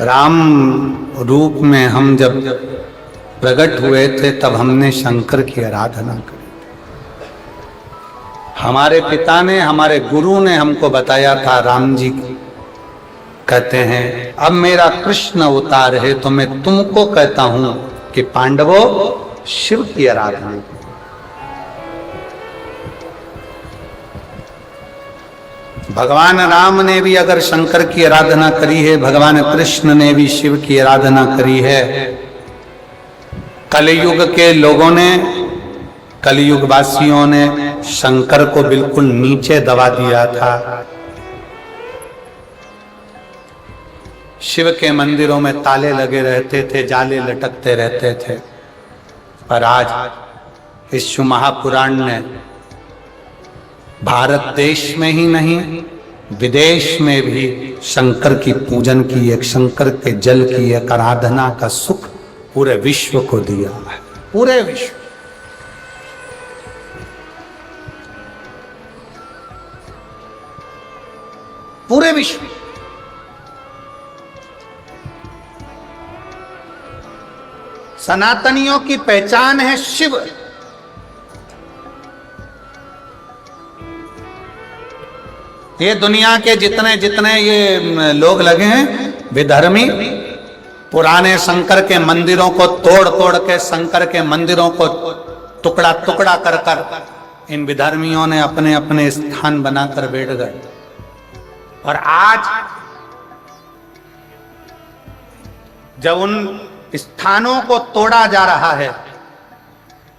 राम रूप में हम जब प्रकट हुए थे तब हमने शंकर की आराधना करी। हमारे पिता ने, हमारे गुरु ने हमको बताया था, राम जी कहते हैं अब मेरा कृष्ण अवतार है तो मैं तुमको कहता हूं कि पांडवों शिव की आराधना। भगवान राम ने भी अगर शंकर की आराधना करी है, भगवान कृष्ण ने भी शिव की आराधना करी है। कलयुग के लोगों ने, कलयुग वासियों ने शंकर को बिल्कुल नीचे दबा दिया था। शिव के मंदिरों में ताले लगे रहते थे, जाले लटकते रहते थे, पर आज इस शिव महापुराण ने भारत देश में ही नहीं विदेश में भी शंकर की पूजन की, एक शंकर के जल की एक आराधना का सुख पूरे विश्व को दिया है। पूरे विश्व, पूरे विश्व। सनातनियों की पहचान है शिव। ये दुनिया के जितने जितने ये लोग लगे हैं विधर्मी, पुराने शंकर के मंदिरों को तोड़ तोड़ के, शंकर के मंदिरों को टुकड़ा टुकड़ा कर कर इन विधर्मियों ने अपने अपने स्थान बनाकर बैठ गए। और आज जब उन स्थानों को तोड़ा जा रहा है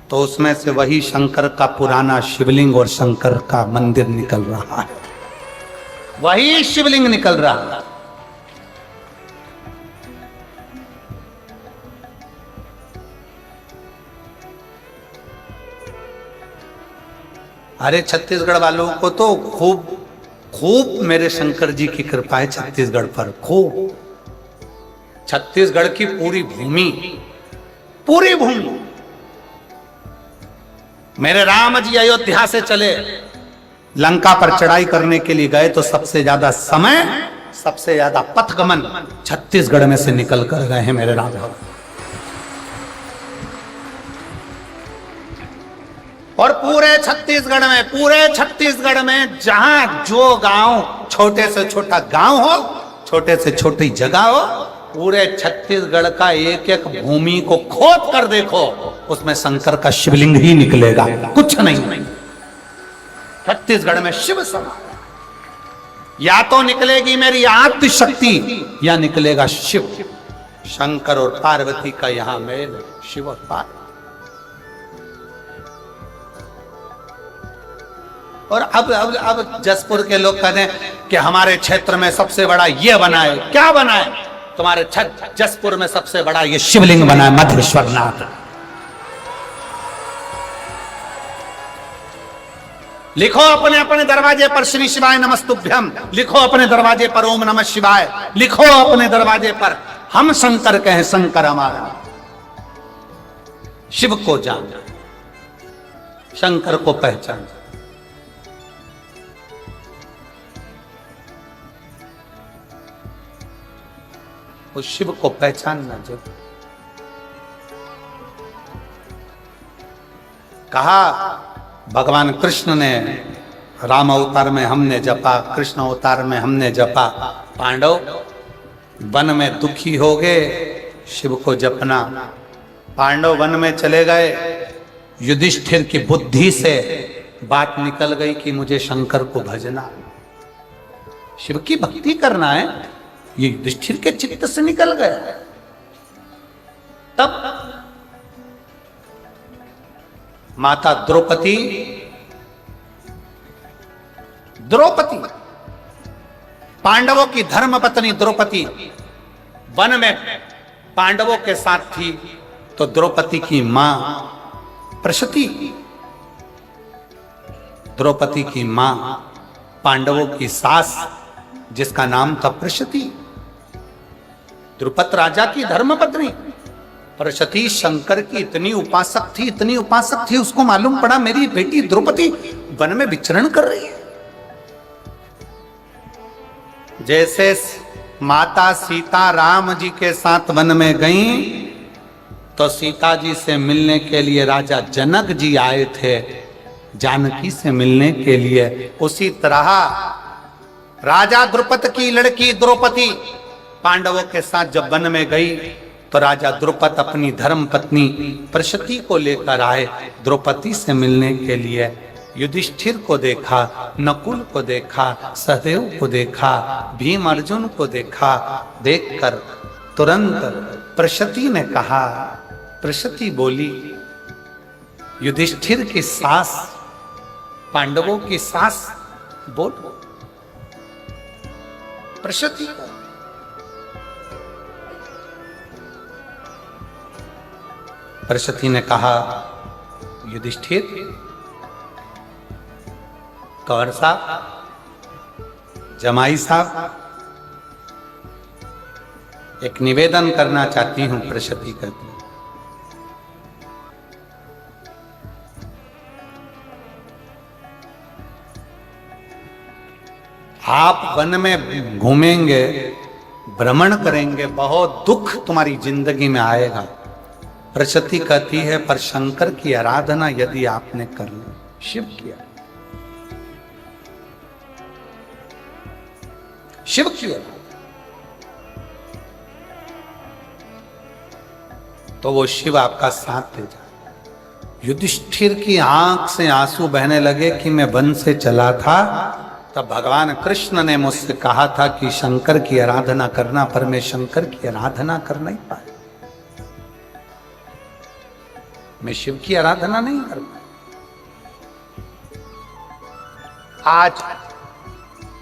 तो उसमें से वही शंकर का पुराना शिवलिंग और शंकर का मंदिर निकल रहा है, वही शिवलिंग निकल रहा है। अरे छत्तीसगढ़ वालों को तो खूब खूब मेरे शंकर जी की कृपा है छत्तीसगढ़ पर, खूब। छत्तीसगढ़ की पूरी भूमि मेरे राम जी अयोध्या से चले, लंका पर चढ़ाई करने के लिए गए तो सबसे ज्यादा समय, सबसे ज्यादा पथगमन छत्तीसगढ़ में से निकल कर गए हैं मेरे राम। और पूरे छत्तीसगढ़ में जहां जो गांव, छोटे से छोटा गांव हो, छोटे से छोटी जगह हो, पूरे छत्तीसगढ़ का एक एक भूमि को खोद कर देखो, उसमें शंकर का शिवलिंग ही निकलेगा, कुछ नहीं। छत्तीसगढ़ में शिव समा, या तो निकलेगी मेरी आद्य शक्ति या निकलेगा शिव। शंकर और पार्वती का यहां मेल, शिव और पार्वती। और अब जसपुर के लोग कहते हैं कि हमारे क्षेत्र में सबसे बड़ा ये बना है। क्या बना है? तुम्हारे जसपुर में सबसे बड़ा ये शिवलिंग बना है, मधेश्वरनाथ। लिखो अपने अपने दरवाजे पर श्री शिवाय नमस्तुभ्यम, लिखो अपने दरवाजे पर ओम नमः शिवाय, लिखो अपने दरवाजे पर हम शंकर के हैं, शंकर हमारा। शिव को जान, शंकर को पहचान। उस शिव को पहचानना जरूर। कहा भगवान कृष्ण ने राम अवतार में हमने जपा, कृष्ण अवतार में हमने जपा। पांडव वन में दुखी हो गए, शिव को जपना। पांडव वन में चले गए, युधिष्ठिर की बुद्धि से बात निकल गई कि मुझे शंकर को भजना, शिव की भक्ति करना है। ये युधिष्ठिर के चित्त से निकल गया। तब माता द्रौपदी पांडवों की धर्म पत्नी द्रौपदी वन में पांडवों के साथ थी, तो द्रौपदी की मां प्रशती, द्रौपदी की मां पांडवों की सास जिसका नाम था प्रशती, द्रुपद राजा की धर्मपत्नी प्रशती शंकर की इतनी उपासक थी, इतनी उपासक थी, उसको मालूम पड़ा मेरी बेटी द्रौपदी वन में विचरण कर रही है। जैसे माता सीता राम जी के साथ वन में गईं, तो सीता जी से मिलने के लिए राजा जनक जी आए थे, जानकी से मिलने के लिए। उसी तरह राजा द्रुपद की लड़की द्रौपदी पांडवों के साथ जब वन में गई, तो राजा द्रुपद अपनी धर्म पत्नी प्रशती को लेकर आए द्रौपदी से मिलने के लिए। युधिष्ठिर को देखा, नकुल को देखा, सहदेव को देखा, भीम अर्जुन को देखा। देखकर तुरंत प्रशती ने कहा, प्रशती बोली, युधिष्ठिर की सास, पांडवों की सास, बोलो। प्रशती प्रशती ने कहा, युधिष्ठिर, कंवर साहब, जमाई साहब, एक निवेदन करना चाहती हूं। प्रशती कहती, आप वन में घूमेंगे, भ्रमण करेंगे, बहुत दुख तुम्हारी जिंदगी में आएगा। प्रशती कहती है, पर शंकर की आराधना यदि आपने कर ली, शिव किया, शिव किया, तो वो शिव आपका साथ दे जाए। युधिष्ठिर की आंख से आंसू बहने लगे कि मैं वन से चला था, तब भगवान कृष्ण ने मुझसे कहा था कि शंकर की आराधना करना, पर मैं शंकर की आराधना कर नहीं पाया, मैं शिव की आराधना नहीं कर पाया। आज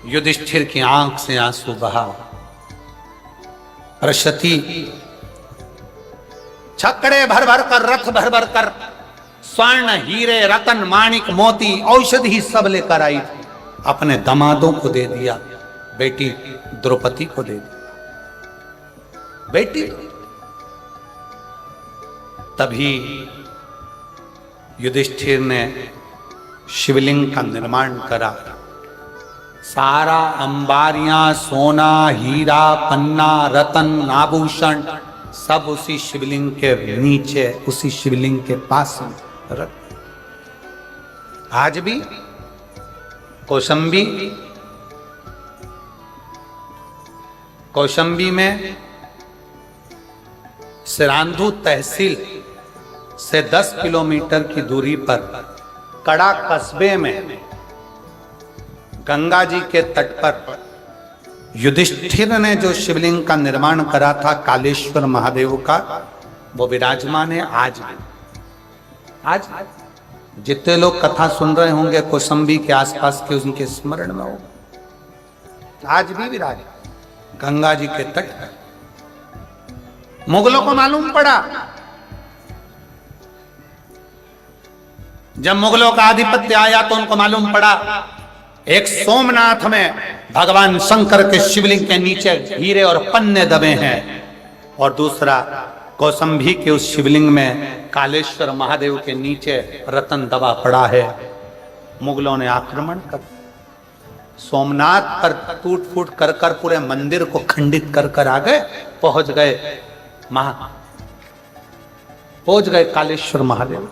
युधिष्ठिर की आंख से आंसू बहा। प्रशति छकड़े भर भर कर, रथ भर भर कर, स्वर्ण हीरे रतन माणिक मोती औषधि सब लेकर आई थी, अपने दामादों को दे दिया, बेटी द्रौपदी को दे दिया। बेटी तभी युधिष्ठिर ने शिवलिंग का निर्माण करा। सारा अंबारियां, सोना, हीरा, पन्ना, रतन, आभूषण सब उसी शिवलिंग के नीचे, उसी शिवलिंग के पास रख। आज भी कौशंबी में सिरांधु तहसील से 10 किलोमीटर की दूरी पर कड़ा कस्बे में गंगा जी के तट पर युधिष्ठिर ने जो शिवलिंग का निर्माण करा था कालेश्वर महादेव का, वो विराजमान है आज भी। आज जितने लोग कथा सुन रहे होंगे कौशंबी के आसपास के, उनके स्मरण में होगा, आज भी विराज गंगा जी के तट पर। मुगलों को मालूम पड़ा, जब मुगलों का आधिपत्य आया तो उनको मालूम पड़ा एक सोमनाथ में भगवान शंकर के शिवलिंग के नीचे हीरे और पन्ने दबे हैं, और दूसरा कौशंबी के उस शिवलिंग में कालेश्वर महादेव के नीचे रतन दबा पड़ा है। मुगलों ने आक्रमण कर सोमनाथ पर टूट फूट कर कर पूरे मंदिर को खंडित कर कर आ गए, पहुंच गए कालेश्वर महादेव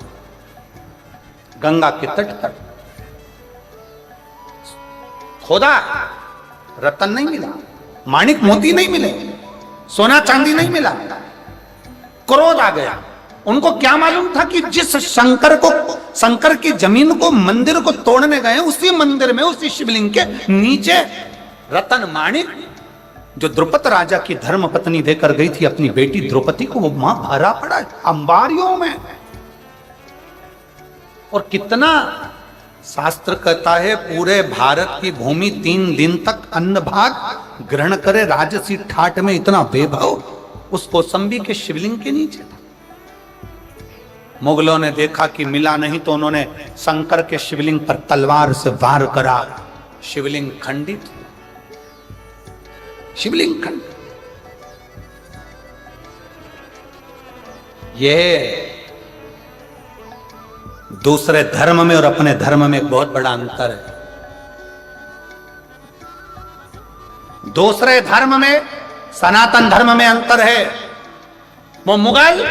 गंगा के तट पर। खोदा, रतन नहीं मिला, माणिक मोती नहीं मिले, सोना चांदी नहीं मिला। क्रोध आ गया। उनको क्या मालूम था कि जिस शंकर की जमीन को, मंदिर को तोड़ने गए, उसी मंदिर में, उसी शिवलिंग के नीचे रतन माणिक जो द्रुपद राजा की धर्म पत्नी देकर गई थी अपनी बेटी द्रौपदी को, वो वहां भरा पड़ा अंबारियों में। और कितना शास्त्र कहता है पूरे भारत की भूमि 3 दिन तक अन्न भाग ग्रहण करे राजसी ठाट में, इतना वैभव उस कौशंबी के शिवलिंग के नीचे था। मुगलों ने देखा कि मिला नहीं तो उन्होंने शंकर के शिवलिंग पर तलवार से वार करा, शिवलिंग खंडित, शिवलिंग खंडित। यह दूसरे धर्म में और अपने धर्म में एक बहुत बड़ा अंतर है। दूसरे धर्म में, सनातन धर्म में अंतर है। वो मुगल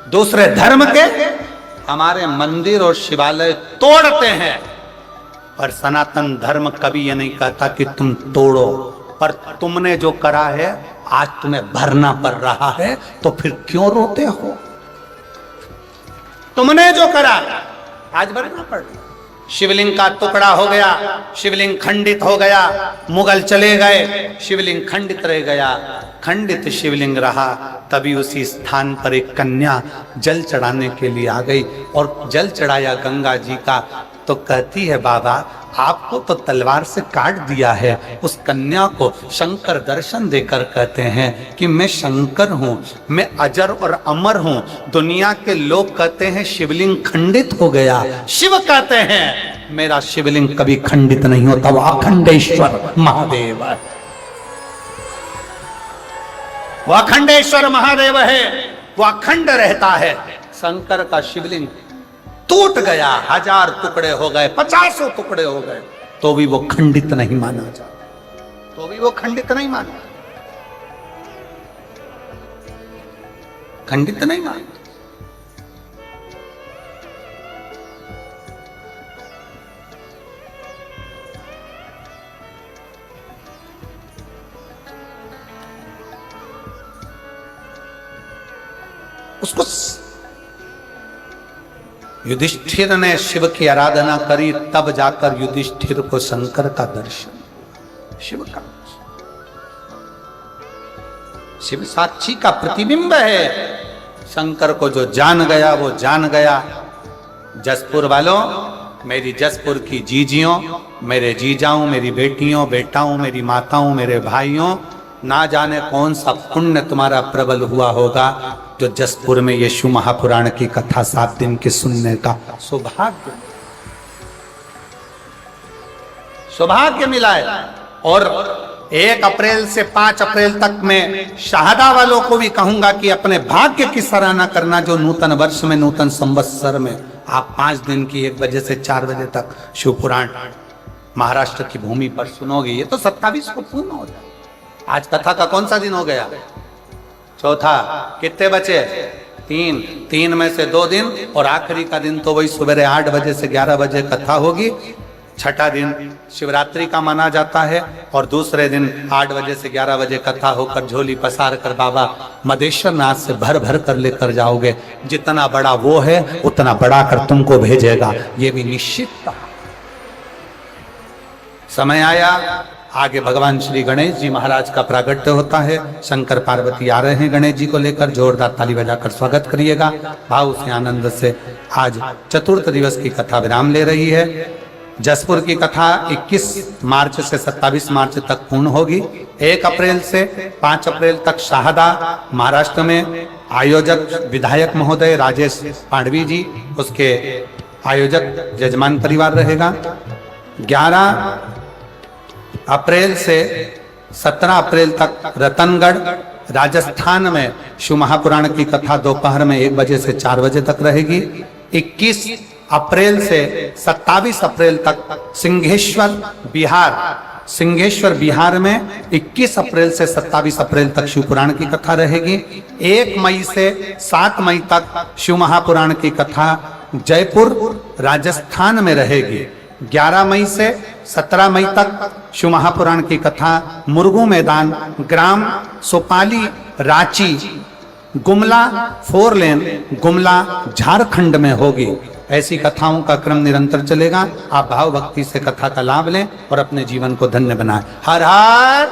दूसरे धर्म के हमारे मंदिर और शिवालय तोड़ते हैं, पर सनातन धर्म कभी ये नहीं कहता कि तुम तोड़ो, पर तुमने जो करा है आज तुम्हें भरना पड़ रहा है, तो फिर क्यों रोते हो? तुमने जो करा आज भरना पड़ रहा। शिवलिंग का टुकड़ा हो गया, शिवलिंग खंडित हो गया, मुगल चले गए, शिवलिंग खंडित रह गया। खंडित शिवलिंग रहा, तभी उसी स्थान पर एक कन्या जल चढ़ाने के लिए आ गई और जल चढ़ाया गंगा जी का। तो कहती है बाबा आपको तो तलवार से काट दिया है। उस कन्या को शंकर दर्शन देकर कहते हैं कि मैं शंकर हूँ, मैं अजर और अमर हूँ। दुनिया के लोग कहते हैं शिवलिंग खंडित हो गया, शिव कहते हैं मेरा शिवलिंग कभी खंडित नहीं होता, वो अखंडेश्वर महादेव है, वो अखंडेश्वर महादेव है, वो अखंड रहता है। शंकर का शिवलिंग टूट गया, 1000 टुकड़े हो गए, 50 टुकड़े हो गए, तो भी वो खंडित नहीं माना जाता, तो भी वो खंडित नहीं माना, खंडित नहीं माना। उसको युधिष्ठिर ने शिव की आराधना करी, तब जाकर युधिष्ठिर को शंकर का दर्शन, शिव का, शिव साक्षी का प्रतिबिंब है। शंकर को जो जान गया वो जान गया। जसपुर वालों, मेरी जसपुर की जीजियों, मेरे जीजाओं, मेरी बेटियों, बेटाओं, मेरी माताओं, मेरे भाइयों, ना जाने कौन सा पुण्य तुम्हारा प्रबल हुआ होगा जो जसपुर में ये शिव महापुराण की कथा 7 दिन की सुनने का सौभाग्य सौभाग्य मिला है। और 1 अप्रैल से 5 अप्रैल तक मैं शहादा वालों को भी कहूंगा कि अपने भाग्य की सराहना करना जो नूतन वर्ष में, नूतन संवत्सर में आप 5 दिन की 1 बजे से 4 बजे तक शिव पुराण महाराष्ट्र की भूमि पर सुनोगे। ये तो 27 को पूर्ण हो जाए। आज कथा का कौन सा दिन हो गया? चौथा। कितने बचे? 3 में से 2 दिन और आखिरी का दिन तो वही सवेरे 8 बजे से 11 बजे कथा होगी। छठा दिन शिवरात्रि का माना जाता है और दूसरे दिन 8 बजे से 11 बजे कथा होकर झोली पसार कर बाबा मदेश्वर नाथ से भर भर कर लेकर जाओगे। जितना बड़ा वो है उतना बड़ा कर तुमको भेजेगा, ये भी निश्चित था। समय आया, आगे भगवान श्री गणेश जी महाराज का प्रागट्य होता है। शंकर पार्वती आ रहे हैं गणेश जी को लेकर, जोरदार ताली बजाकर स्वागत करिएगा। भाव से, आनंद से आज चतुर्थ दिवस की कथा विराम ले रही है। जसपुर की कथा 21 मार्च से 27 मार्च तक पूर्ण होगी। 1 अप्रैल से 5 अप्रैल तक शाहदा महाराष्ट्र में आयोजक विधायक महोदय राजेश पांडवी जी, उसके आयोजक जजमान परिवार रहेगा। 11 अप्रैल से 17 अप्रैल तक रतनगढ़ राजस्थान में शिव महापुराण की कथा दोपहर में 1 बजे से 4 बजे तक रहेगी। 21 अप्रैल से 27 अप्रैल तक सिंहेश्वर बिहार में 21 अप्रैल से 27 अप्रैल तक शिव पुराण की कथा रहेगी। 1 मई से 7 मई तक शिव महापुराण की कथा जयपुर राजस्थान में रहेगी। 11 मई से 17 मई तक शिव महापुराण की कथा मुर्गू मैदान, ग्राम सोपाली, रांची, गुमला 4 लेन, गुमला झारखंड में होगी। ऐसी कथाओं का क्रम निरंतर चलेगा। आप भाव भक्ति से कथा का लाभ लें और अपने जीवन को धन्य बनाएं। हर हर